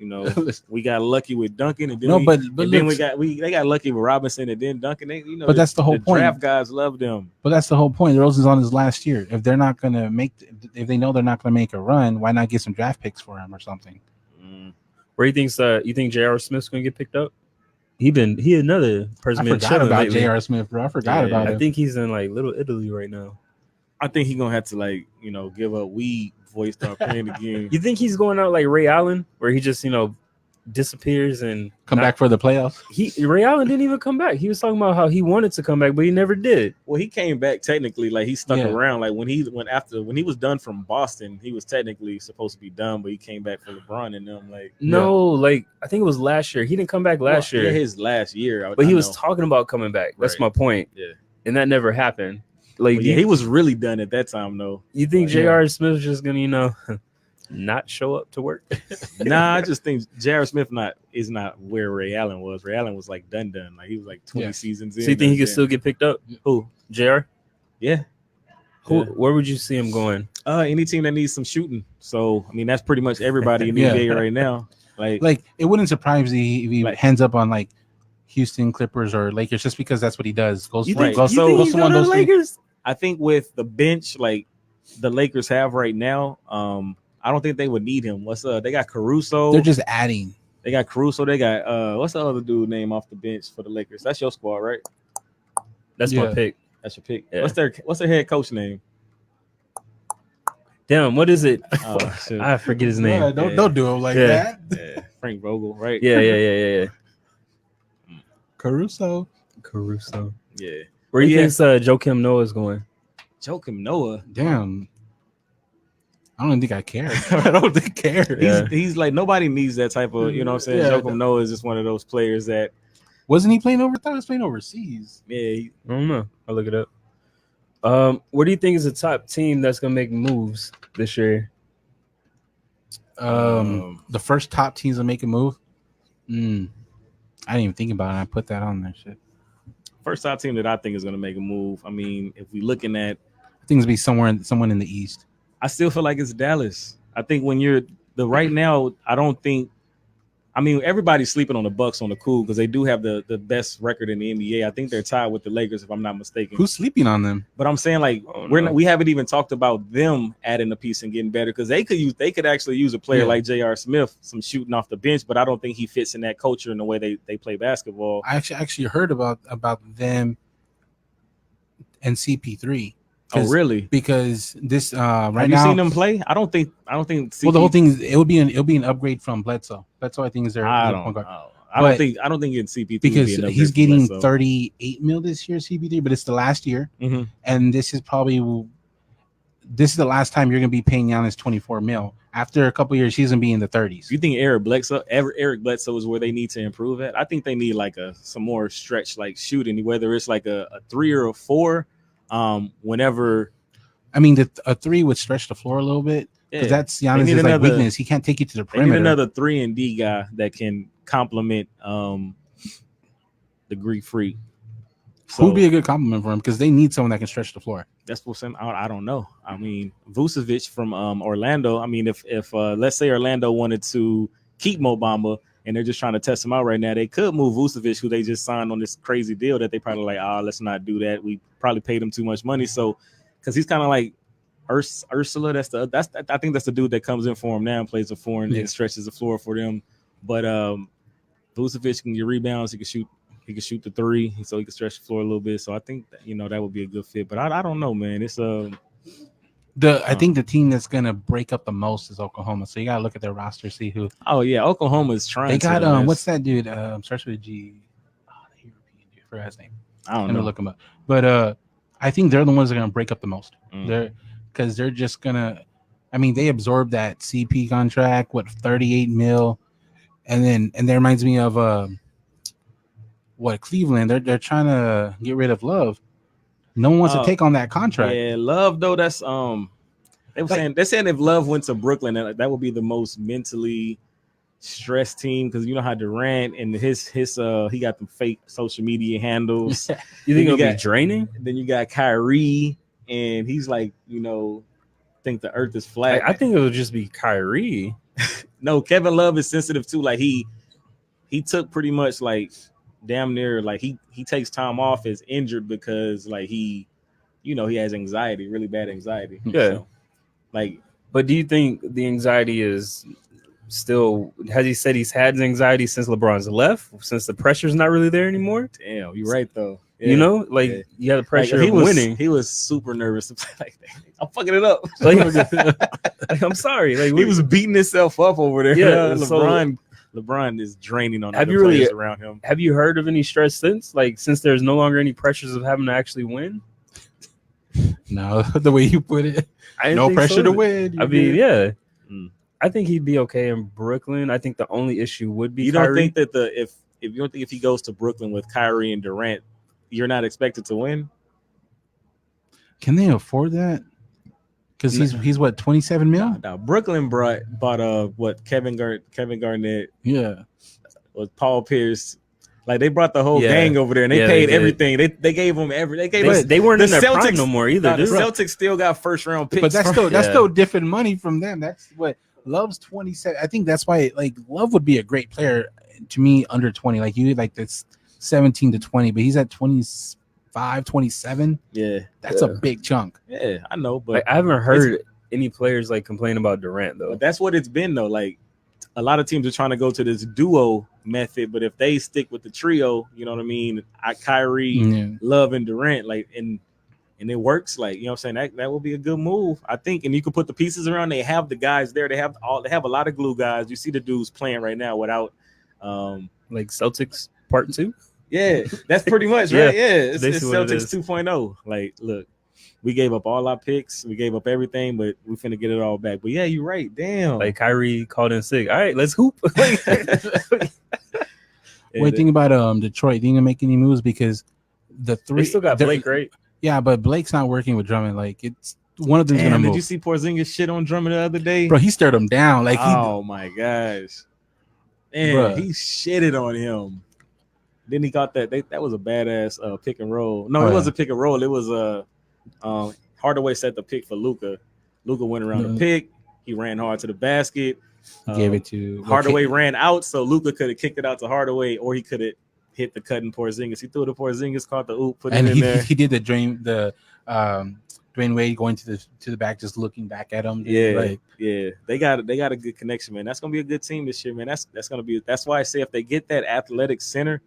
we got lucky with Duncan, and then they got lucky with Robinson, and then Duncan. But that's the whole point. Draft guys love them. But that's the whole point. DeRozan's on his last year. If they're not going to if they know they're not going to make a run, why not get some draft picks for him or something? Where you think J.R. Smith's going to get picked up? He another person. I forgot about J.R. Smith, bro. I forgot about him. I think he's in like Little Italy right now. I think he's gonna have to give up weed before he start playing again. You think he's going out like Ray Allen, where he just disappears and come back for the playoffs? Ray Allen didn't even come back. He was talking about how he wanted to come back, but he never did. Well, he came back technically, like he stuck around. Like when he was done from Boston, he was technically supposed to be done, but he came back for LeBron and them. Like I think it was last year. He didn't come back last year. Yeah, his last year. But he was talking about coming back. That's my point. Yeah, and that never happened. Like he was really done at that time, though. You think J.R. Smith's just gonna, not show up to work? Nah, I just think J.R. Smith is not where Ray Allen was. Ray Allen was like done. Like he was like 20 seasons in. So you think he could still get picked up? Who? J.R.? Yeah. Where would you see him going? Any team that needs some shooting. So I mean, that's pretty much everybody in the NBA right now. Like it wouldn't surprise me if he hands up on like Houston, Clippers, or Lakers, just because that's what he does. Goes to one of those Lakers. I think with the bench like the Lakers have right now, I don't think they would need him. They got Caruso. They're just adding. They got Caruso. They got what's the other dude name off the bench for the Lakers? That's your squad, right? That's my pick. That's your pick. Yeah. What's their head coach name? Damn, what is it? Oh, I forget his name. Don't do him like that. Yeah. Frank Vogel, right? Yeah. Caruso. Yeah. Where do you think Joakim Noah is going? Joakim Noah? Damn. I don't think I care. I don't think I care. Yeah. He's like, nobody needs that type of, you know what I'm saying? Yeah, Joakim Noah is just one of those players that. Wasn't he playing over? I thought he was playing overseas. Yeah. I don't know. I'll look it up. What do you think is the top team that's going to make moves this year? The first top teams to make a move? I didn't even think about it. I put that on there. Shit. First top team that I think is going to make a move. I mean, if we're looking at, I think it's be someone in the East. I still feel like it's Dallas. I think when you're right now, I don't think. I mean, everybody's sleeping on the Bucks on the cool because they do have the best record in the NBA. I think they're tied with the Lakers, if I'm not mistaken. Who's sleeping on them? But I'm saying like we haven't even talked about them adding a piece and getting better because they could actually use a player like J.R. Smith, some shooting off the bench, but I don't think he fits in that culture and the way they play basketball. I actually heard about them and CP3. Oh, really? Because this right have you now, seen them play? I don't think. CP... Well, the whole thing is it'll be an upgrade from Bledsoe. Bledsoe, I think, is their point guard. I don't think in CP3 because be an he's from getting Bledsoe. 38 mil this year, CP3, but it's the last year, and this is the last time you're going to be paying Giannis 24 mil. After a couple of years, he's going to be in the 30s. You think Eric Bledsoe is where they need to improve at? I think they need like some more stretch, like shooting, whether it's like a 3 or a 4. Whenever, I mean, a 3 would stretch the floor a little bit because that's Giannis' like weakness. He can't take you to the perimeter. They need another 3 and D guy that can complement the Greek Freak. So, who'd be a good compliment for him? Because they need someone that can stretch the floor. That's what I'm saying. I don't know. I mean, Vucevic from Orlando. I mean, if let's say Orlando wanted to keep Mo Bamba and they're just trying to test him out right now, they could move Vucevic, who they just signed on this crazy deal that they probably like, let's not do that. We probably paid him too much money. So, because he's kind of like Ursula. I think that's the dude that comes in for him now and plays the 4 and stretches the floor for them. But Vucevic can get rebounds. He can shoot the 3, so he can stretch the floor a little bit. So I think that would be a good fit. But I don't know, man. It's I think the team that's gonna break up the most is Oklahoma. So you gotta look at their roster, see who. Oh yeah, Oklahoma is trying. They got what's that dude? Starts with a G. The European dude. I forgot his name. I don't know. Look him up. But I think they're the ones that are gonna break up the most. They're just gonna. I mean, they absorbed that CP contract, 38 mil, and that reminds me of Cleveland. They're trying to get rid of Love. No one wants to take on that contract. Yeah, Love though. That's they're saying if Love went to Brooklyn, that would be the most mentally stressed team because you know how Durant and his he got the fake social media handles. You think it'll be draining? Then you got Kyrie, and he's like, think the earth is flat. I think it'll just be Kyrie. No, Kevin Love is sensitive too. Like he took pretty much like damn near like he takes time off as injured because like he has anxiety, really bad anxiety. Yeah. So, like, but do you think the anxiety is still? Has he said he's had anxiety since LeBron's left? Since the pressure's not really there anymore? Damn, you're right though. Yeah. You have the pressure of winning. He was super nervous to play like that. I'm fucking it up. I'm sorry. Like he was beating himself up over there. Yeah, LeBron is draining on the players around him. Have you heard of any stress since there's no longer any pressures of having to actually win? No, the way you put it, no pressure to win. I mean, yeah. I think he'd be okay in Brooklyn. I think the only issue would be you Kyrie. don't think that if you don't think if he goes to Brooklyn with Kyrie and Durant, you're not expected to win? Can they afford that? Because he's what 27 mil. Now Brooklyn bought Kevin Garnett. Yeah, with Paul Pierce. Like they brought the whole gang over there and they paid everything. They gave them they weren't in their prime no more either. The Celtics still got first round picks. But that's still different money from them. That's what Love's 27. I think that's why Love would be a great player to me under 20. Like you like this 17 to 20, but he's at 25, 27. Yeah. That's a big chunk. Yeah, I know, but I haven't heard any players complain about Durant though. But that's what it's been though. Like a lot of teams are trying to go to this duo method, but if they stick with the trio, you know what I mean? Kyrie, Love, and Durant, and it works, you know what I'm saying? That will be a good move, I think. And you can put the pieces around. They have the guys there. They have a lot of glue guys. You see the dudes playing right now without Celtics Part 2. Yeah, that's pretty much right. Yeah, it's Celtics 2.0. Like, look, we gave up all our picks, we gave up everything, but we finna get it all back. But yeah, you're right. Damn. Kyrie called in sick. All right, let's hoop. What do you think about Detroit? Think of make any moves because they still got Blake, right? Yeah, but Blake's not working with Drummond. It's one of them's gonna move. Did you see Porzingis shit on Drummond the other day? Bro, he stirred him down. Oh my gosh. Man, he shitted on him. Then he got that was a badass pick and roll. No, it wasn't pick and roll. It was Hardaway set the pick for Luka. Luka went around the pick. He ran hard to the basket. Gave it to Hardaway. Ran out, so Luka could have kicked it out to Hardaway, or he could have hit the cut in Porzingis. He threw the Porzingis, caught the oop, put it in there. He did the Dwayne Wade going to the back, just looking back at him. Yeah. They got a good connection, man. That's gonna be a good team this year, man. That's why I say if they get that athletic center,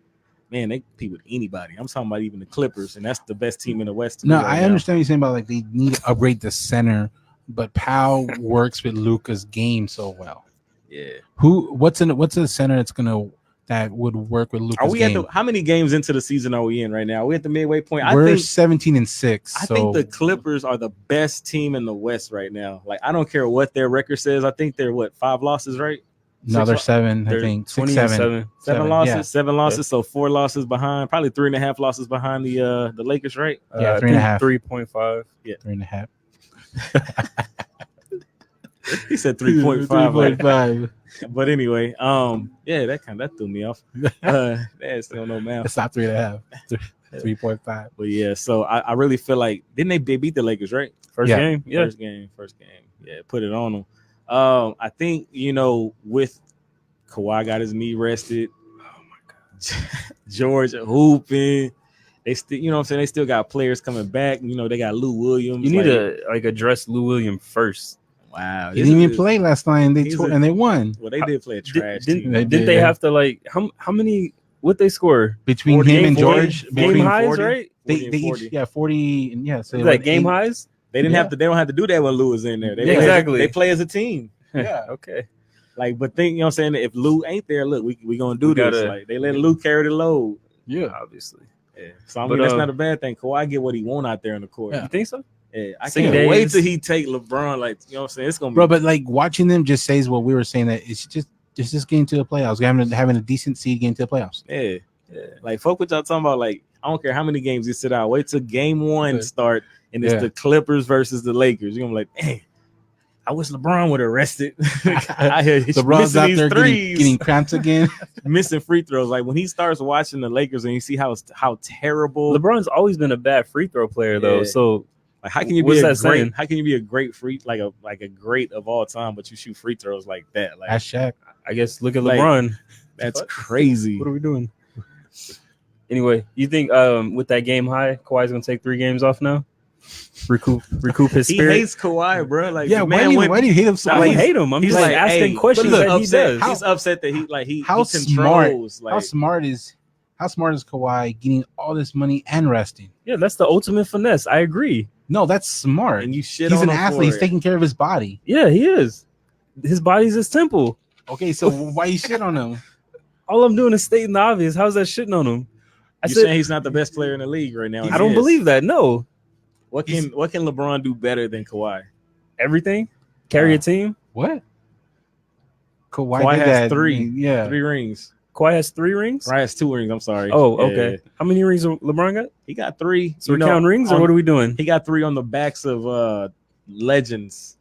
man, they compete with anybody. I'm talking about even the Clippers, and that's the best team in the West. No, I understand what you're saying about like they need to upgrade the center, but Powell works with Luka's game so well. Yeah. What's a center that would work with Luka's game? How many games into the season are we in right now? Are we at the midway point? We're 17-6. I think the Clippers are the best team in the West right now. Like, I don't care what their record says. I think they're 5 losses, right? No, they're 7. I think 27. 7 losses. Yeah. 7 losses. So 4 losses behind. Probably 3.5 losses behind the Lakers, right? Yeah, 3.5. 3.5. Yeah, 3.5. He said 3.5. 3.5. But anyway, yeah, that threw me off. That's still no math. It's not 3.5. 3.5. But yeah, so I really feel like they beat the Lakers, right? First game. Yeah. First game. Yeah, put it on them. I think with Kawhi got his knee rested. Oh my God, George hooping. They still, what I'm saying, they still got players coming back. They got Lou Williams. You need to address Lou Williams first. Wow, he didn't even play last night, and they won. Well, they did play a trash team. Did they have to how many? What they score between him and George? Game highs, 40, right? They each 40 and yeah. So like game highs. They didn't have to. They don't have to do that when Lou is in there. They play as a team. Yeah. Okay. But think, what I'm saying, if Lou ain't there, look, we gonna do this. Like, they let Lou carry the load. Yeah, obviously. Yeah. So that's not a bad thing. Kawhi get what he want out there in the court. Yeah. You think so? Yeah. I can't wait till he take LeBron. Like, what I'm saying, it's gonna be. Bro, but like watching them just says what we were saying, that it's just getting to the playoffs, having a decent seed, getting to the playoffs. Yeah. Like, fuck what y'all talking about. Like, I don't care how many games you sit out. Wait till game 1 start, and it's the Clippers versus the Lakers. You're gonna be like, man, I wish LeBron would have rested. I hear LeBron's out there getting cramps again, missing free throws. Like, when he starts watching the Lakers and you see how terrible. LeBron's always been a bad free throw player though. So like, how can you be a great free, like a great of all time, but you shoot free throws like that? Like, that's Shaq. I guess look at LeBron. That's crazy. What are we doing? Anyway, you think with that game high, Kawhi's gonna take 3 games off now? Recoup his spirit. He hates Kawhi, bro. Like, yeah, why do you hate him so much? I hate him. I'm just like asking questions that he does. He's upset that he controls. How smart is Kawhi getting all this money and resting? Yeah, that's the ultimate finesse. I agree. No, that's smart. And you shit He's on an him athlete. He's taking care of his body. Yeah, he is. His body's his temple. Okay, so why you shit on him? All I'm doing is stating the obvious. How's that shitting on him? You're saying he's not the best player in the league right now? I don't believe that. No. What can LeBron do better than Kawhi? Everything. Carry a team. What? Kawhi has 3. Yeah, 3 rings. Kawhi has 3 rings. Kawhi has 2 rings. I'm sorry. Oh, okay. Yeah. How many rings LeBron got? He got 3. So we're counting rings, or what are we doing? He got 3 on the backs of legends.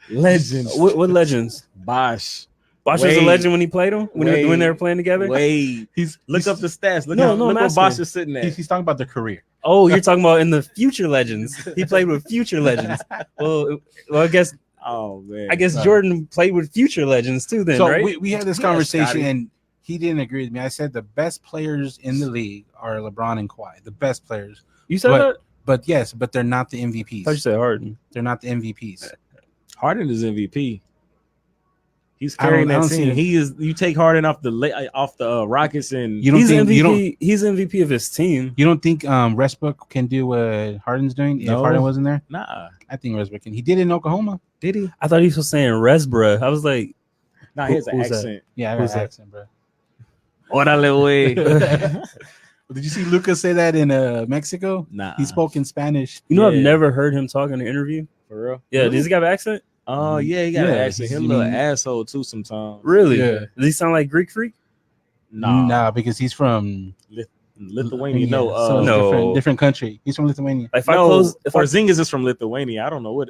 Legends. What legends? Bosh. Bosh was a legend when he played him? When they were playing together? Look up the stats. Look where Bosh is sitting at. He's talking about their career. Oh, you're talking about in the future legends. He played with future legends. Well, I guess. Oh man. I guess Jordan played with future legends too. Then, right? we had this conversation, and he didn't agree with me. I said the best players in the league are LeBron and Kawhi. The best players. You said that? But yes, but they're not the MVPs. I thought you said Harden. They're not the MVPs. Harden is MVP. He's carrying that team. You take Harden off the Rockets, and he's MVP. He's MVP of his team. You don't think Westbrook can do what Harden's doing if Harden wasn't there? Nah, I think Westbrook can. He did it in Oklahoma. Did he? I thought he was saying Resbra. I was like, nah, he has an accent. That? Yeah, I got an accent, bro. Órale, way. Did you see Lucas say that in Mexico? Nah, he spoke in Spanish. I've never heard him talk in an interview. For real? Yeah, does he have an accent? Oh, yeah, he got an accent. He's a little asshole too sometimes. Really? Yeah. Does he sound like Greek freak? Nah, because he's from Lithuania. No, different country. He's from Lithuania. Like, Porzingis is from Lithuania. I don't know what.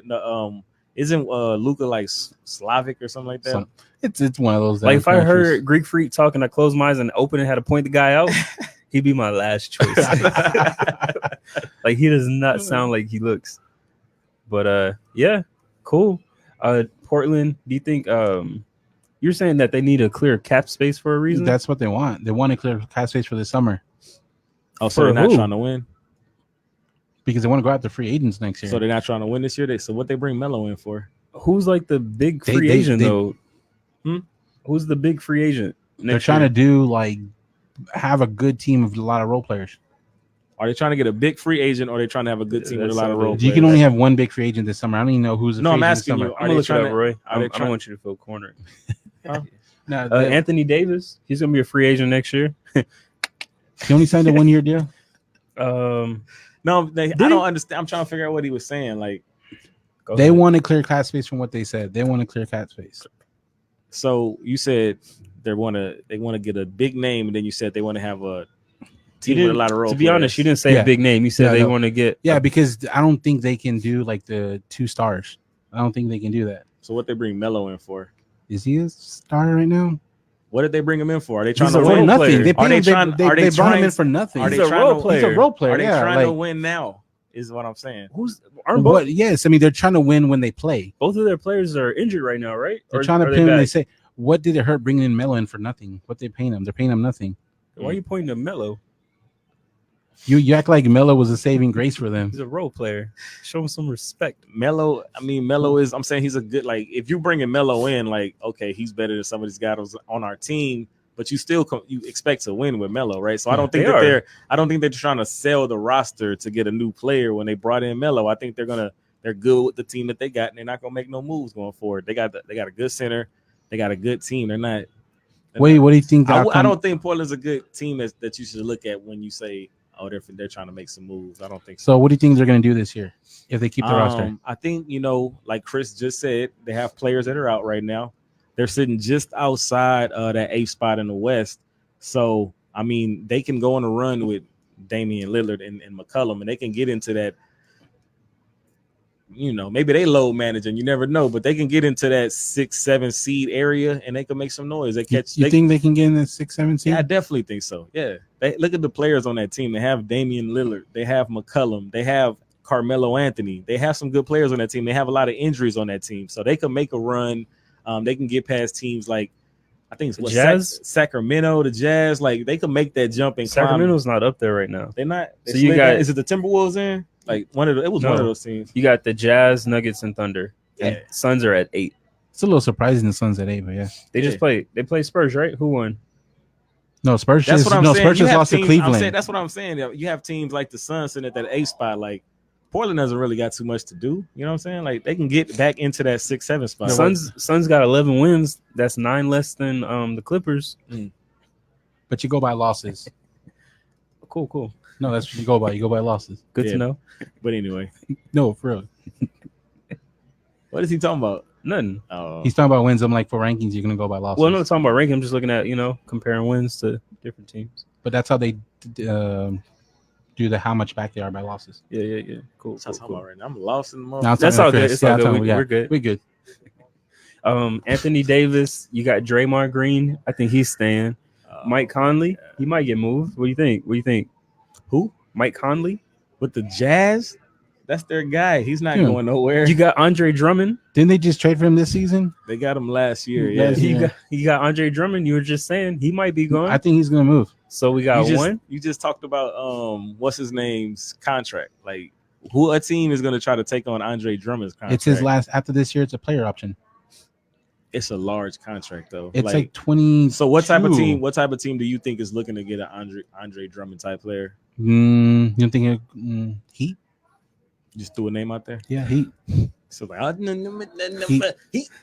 Isn't Luka like Slavic or something like that? It's one of those. Like, if I heard Greek freak talking, I closed my eyes and opened and had to point the guy out, he'd be my last choice. Like, he does not sound like he looks. But yeah, cool. Portland, do you think you're saying that they need a clear cap space for a reason? That's what they want. They want a clear cap space for the summer. Oh, so they're not trying to win? Because they want to go after free agents next year. So they're not trying to win this year? So what they bring Melo in for? Who's like the big free agent though? Who's the big free agent? They're trying to do like have a good team of a lot of role players. Are they trying to get a big free agent, or are they trying to have a good team with a lot of role players? You can only have one big free agent this summer. I don't even know who's the free agent this summer. You. I'm gonna look it up, Roy. I don't want you to feel cornered. No, Anthony Davis, he's gonna be a free agent next year. He only signed a 1 year deal. No, I don't understand. I'm trying to figure out what he was saying. Like, they want to clear cap space from what they said. They want to clear cap space. So you said they want to get a big name, and then you said they want to have a team with a lot of role. To be honest, you didn't say a big name. You said they want to get because I don't think they can do like the 2 stars. I don't think they can do that. So what they bring Melo in for? Is he a star right now? What did they bring him in for? Are they trying to win? Nothing. They brought him in for nothing. He's a role player. He's a role player. Are they trying to win now? Is what I'm saying. Yes, I mean they're trying to win when they play. Both of their players are injured right now, right? They're trying to pin. They say, "What did it hurt bringing in Melo in for nothing? What they paying him? They're paying him nothing." Why are you pointing to Melo? You act like Melo was a saving grace for them. He's a role player. Show him some respect. Melo is. I'm saying he's a good. Like, if you bring Melo in, like, okay, he's better than some of these guys on our team. But you still you expect to win with Melo, right? So I don't think I don't think they're trying to sell the roster to get a new player when they brought in Melo. I think they're good with the team that they got, and they're not gonna make no moves going forward. They got a good center, they got a good team. They're not. What do you think? I don't think Portland's a good team that you should look at when you say, oh, they're trying to make some moves. I don't think so. So what do you think they're gonna do this year if they keep the roster? I think like Chris just said, they have players that are out right now. They're sitting just outside that 8th spot in the West. So, I mean, they can go on a run with Damian Lillard and McCollum, and they can get into that, maybe they load managing. You never know, but they can get into that 6-7 seed area, and they can make some noise. You think they can get in the 6-7 seed? Yeah, I definitely think so. Yeah. Look at the players on that team. They have Damian Lillard. They have McCollum. They have Carmelo Anthony. They have some good players on that team. They have a lot of injuries on that team. So they can make a run. They can get past teams like, I think it's Jazz, Sacramento, the Jazz. Like, they can make that jump and Sacramento's not up there right now. They're not. So you got is it the Timberwolves in? Like one of those teams. You got the Jazz, Nuggets, and Thunder. Yeah, and Suns are at 8. It's a little surprising the Suns at 8, but yeah, just play. They play Spurs, right? Who won? No, Spurs. That's what I'm saying. Spurs just lost to Cleveland. That's what I'm saying. You have teams like the Suns sitting at that 8 spot, like. Portland doesn't really got too much to do. You know what I'm saying? Like, they can get back into that 6-7 spot. Suns got 11 wins. That's 9 less than the Clippers. But you go by losses. Cool. No, that's what you go by. You go by losses. Good to know. But anyway. No, for real. What is he talking about? Nothing. He's talking about wins. I'm like, for rankings, you're going to go by losses. Well, I'm not talking about ranking. I'm just looking at, comparing wins to different teams. But that's how they do the how much back they are by losses. Yeah. Cool. That's cool. Right now. I'm lost in the moment. No, that's all good. It's all good. We're good. We're good. Anthony Davis, you got Draymond Green. I think he's staying. Mike Conley, he might get moved. What do you think? Who? Mike Conley with the Jazz? That's their guy. He's not going nowhere. You got Andre Drummond. Didn't they just trade for him this season? They got him last year. Yeah. You got Andre Drummond. You were just saying he might be going. I think he's going to move. So we got one. You just talked about what's his name's contract. Like, a team is going to try to take on Andre Drummond's contract? It's his last. After this year, it's a player option. It's a large contract though. It's like 20. So what type of team? What type of team do you think is looking to get an Andre Drummond type player? You think Heat? Just threw a name out there. Yeah, Heat. So like, Heat.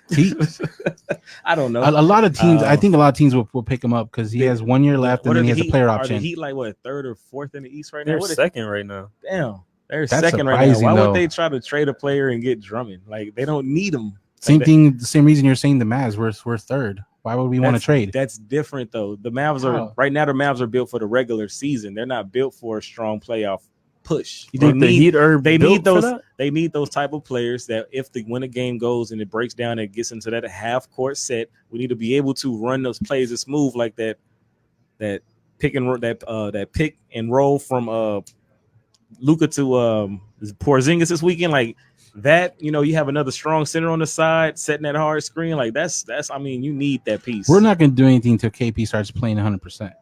I don't know. A lot of teams. I think a lot of teams will pick him up because he has 1 year left and then he has a player option. Are the Heat like what, 3rd or 4th in the East right now? They're second right now. Damn, they're second right now. Why would they try to trade a player and get Drummond? Like, they don't need him. Same thing. The same reason you're saying the Mavs we're 3rd. Why would we want to trade? That's different though. The Mavs are right now. The Mavs are built for the regular season. They're not built for a strong playoff push. You think the Heat are? They need those. They need those type of players that if when a game goes and it breaks down and it gets into that half court set, we need to be able to run those plays and smooth like that. That pick and roll from Luka to Porzingis this weekend, like that. You have another strong center on the side setting that hard screen. Like that's. I mean, you need that piece. We're not going to do anything until KP starts playing 100%.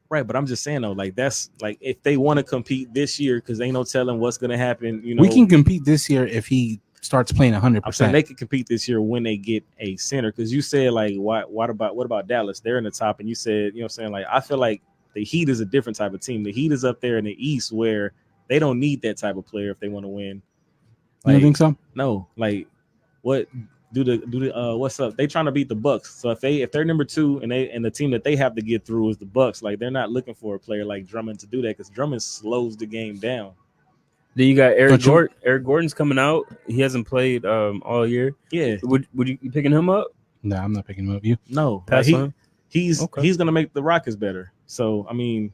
Right, but I'm just saying though, like that's like if they want to compete this year, because ain't no telling what's going to happen. We can compete this year if he starts playing 100%. I'm saying they can compete this year when they get a center. Because you said like, what about Dallas? They're in the top, and you said, what I'm saying, like I feel like the Heat is a different type of team. The Heat is up there in the East where they don't need that type of player if they want to win. You don't think so? No, like what do the what's up? They trying to beat the Bucks. So if they're number 2 and the team that they have to get through is the Bucks, like they're not looking for a player like Drummond to do that because Drummond slows the game down. Then you got Eric Gordon. Eric Gordon's coming out. He hasn't played all year. Yeah. Would you picking him up? No, I'm not picking him up. You? No. Pass on him? He's gonna make the Rockets better. So I mean,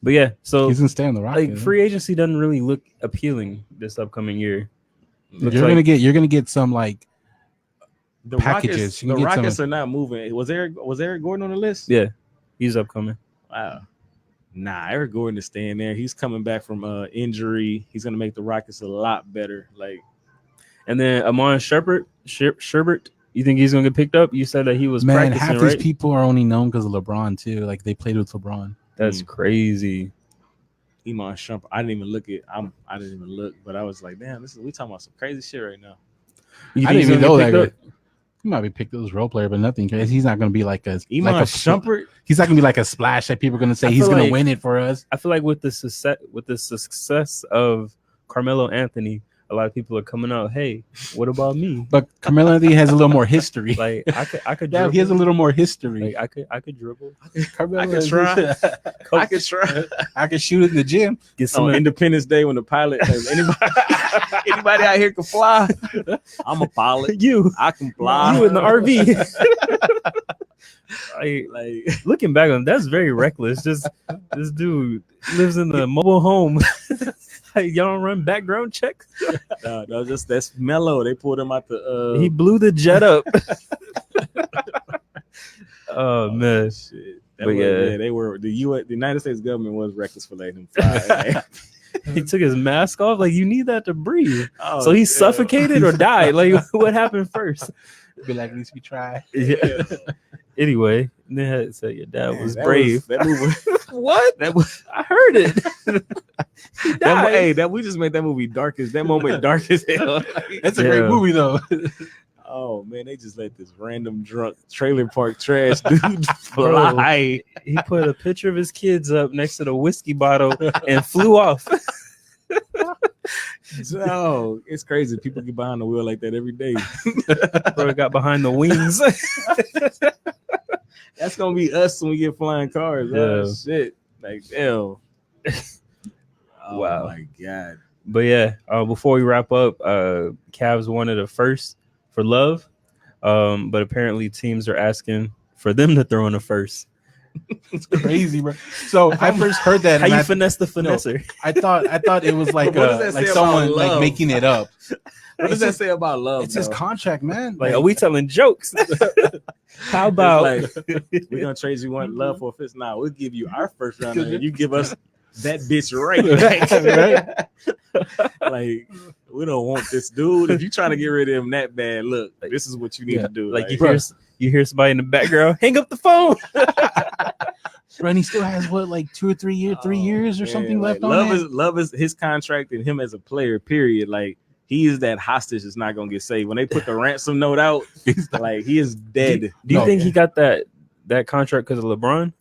but yeah, so he's gonna stay on the Rockets. Like free agency doesn't really look appealing this upcoming year. You're gonna get some like the packages. The Rockets are not moving. Was Eric Gordon on the list? Yeah, he's upcoming. Wow. Nah, Eric Gordon is staying there. He's coming back from injury. He's gonna make the Rockets a lot better. Like, and then Amon Sherbert, you think he's gonna get picked up? You said that he was practicing, half right? these people are only known because of LeBron too. Like they played with LeBron. That's crazy. Amon Shumpert. I didn't even look, but I was like, damn, we talking about some crazy shit right now. I didn't even know that. He might be picked up as role player, but nothing crazy. He's not going to be like a Shumpert. He's not going to be like a splash that people are going to say he's going to win it for us. I feel like with the success of Carmelo Anthony, a lot of people are coming out. Hey, what about me? But Carmelo Anthony has a little more history. Like I could. Yeah, he has a little more history. Like I could dribble. I could try. I could try. I could shoot in the gym. Get some Independence Day when the pilot. Anybody out here can fly. I'm a pilot. I can fly. You in the RV. like looking back on that's very reckless. Just this dude lives in the mobile home. Like, y'all don't run background checks? No, that's Melo. They pulled him out the. He blew the jet up. Oh man, shit. They were the United States government was reckless for letting him fly. He took his mask off. Like, you need that to breathe. So he suffocated or died. Like, what happened first? Be like, at least we tried. Yeah. Anyway, then said your dad was brave. That movie. What? I heard it. We just made that movie dark as hell. That's a great movie though. Oh man, they just let this random drunk trailer park trash dude fly. He put a picture of his kids up next to the whiskey bottle and flew off. No, it's crazy. People get behind the wheel like that every day. Bro got behind the wings. That's gonna be us when we get flying cars. Yeah. Oh shit! Like damn. Oh, wow. My God. But yeah, before we wrap up, Cavs wanted a first for Love, but apparently teams are asking for them to throw in a first. It's crazy, bro. So I first heard that. How you finesse the finesser? No, I thought it was like someone like making it up. What does that say about Love? It's his contract, man. Like, are we telling jokes? How about we're gonna trade you one Love for a fist? Now we'll give you our first round, and you give us that bitch right. Like, we don't want this dude. If you're trying to get rid of him that bad, look, this is what you need to do. Like, you hear somebody in the background, hang up the phone. Bro, and he still has like 2 or 3 years, 3 years or something left on it. Love is his contract and him as a player. Period. Like, he is that hostage that's not gonna get saved. When they put the ransom note out, like, he is dead. Do you think he got that contract because of LeBron?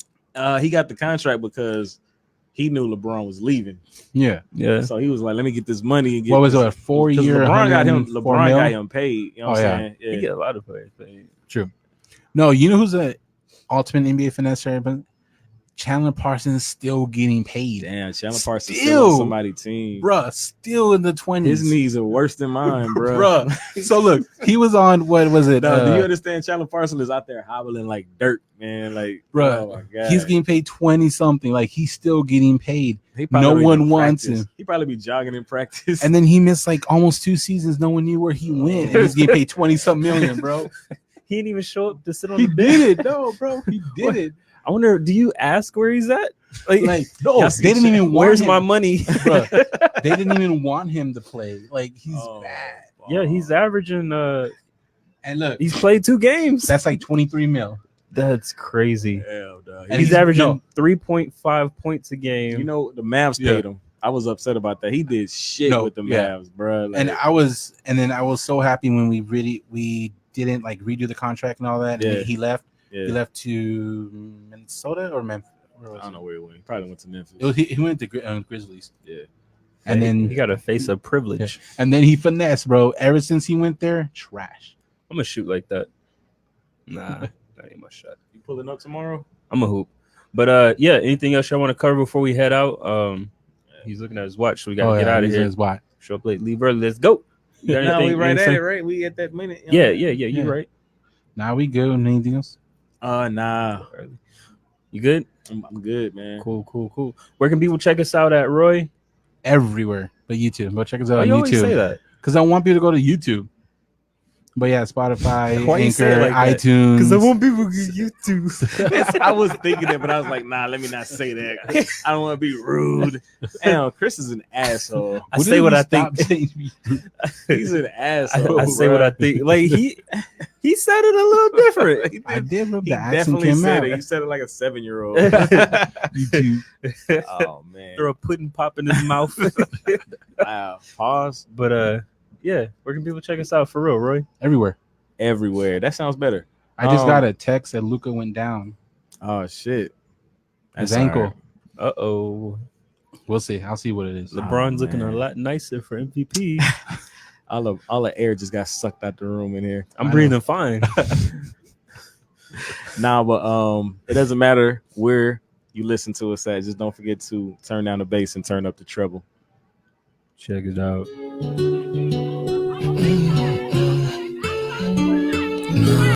He got the contract because he knew LeBron was leaving. Yeah. So he was like, "Let me get this money." And get what was it? A 4 year? LeBron got him paid. You know what I'm saying? Yeah. He get a lot of players paid. True. No, you know who's an ultimate NBA finesser? But Chandler Parsons still getting paid. Damn, Chandler Parsons still on somebody's team. Bruh, still in the 20s. His knees are worse than mine, bruh. So look, he was on, what was it? No, do you understand? Chandler Parsons is out there hobbling like dirt, man. Like, bruh, oh my God. He's getting paid 20 something. Like, he's still getting paid. No one wants him. He probably be jogging in practice. And then he missed like almost 2 seasons. No one knew where he went. And he's getting paid 20 something million, bro. He didn't even show up to sit on the bench. He did it. No, bro. He did it. I wonder, do you ask where he's at? Like no, they didn't even want where's him. My money? Bro, they didn't even want him to play. Like, he's bad. Yeah, he's averaging and look, he's played 2 games. That's like 23 mil. That's crazy. Hell, dog. And he's averaging 3.5 points a game. You know, the Mavs paid him. I was upset about that. He did shit with the Mavs, bro. Like, and I was so happy when we didn't like redo the contract and all that. And he left. He left to Minnesota or Memphis. I don't know where he went. He probably went to Memphis. He went to Grizzlies. Yeah. And then he got a face of privilege. Yeah. And then he finessed, bro. Ever since he went there, trash. I'm gonna shoot like that. Nah, that ain't my shot. You pulling up tomorrow? I'm a hoop. But yeah, anything else y'all want to cover before we head out? He's looking at his watch, so we gotta get out of here. His watch. Show up late, leave early. Let's go. No, we right at it, right? We at that minute. Yeah. You right. Nah, we good. Anything else? Nah. You good? I'm good, man. Cool. Where can people check us out at, Roy? Everywhere but YouTube. Go check us out on you YouTube. Always say that? Because I want people to go to YouTube. But yeah, Spotify, Anchor, like iTunes. Because I want people to get YouTube. I was thinking it, but I was like, nah, let me not say that. I don't want to be rude. Damn, Chris is an asshole. I say what I think. He's an asshole. I say what I think. Like he said it a little different. I did, but He the accent definitely came said out. it. He said it like a 7-year-old. YouTube. Oh man. Throw a pudding pop in his mouth. Wow. Pause. But yeah, where can people check us out for real, Roy? Everywhere. That sounds better. I just got a text that Luka went down. Oh shit. His ankle. Right. Uh-oh. We'll see. I'll see what it is. LeBron's looking a lot nicer for MVP. all the air just got sucked out the room in here. I'm breathing fine. Nah, but it doesn't matter where you listen to us at. Just don't forget to turn down the bass and turn up the treble. Check it out.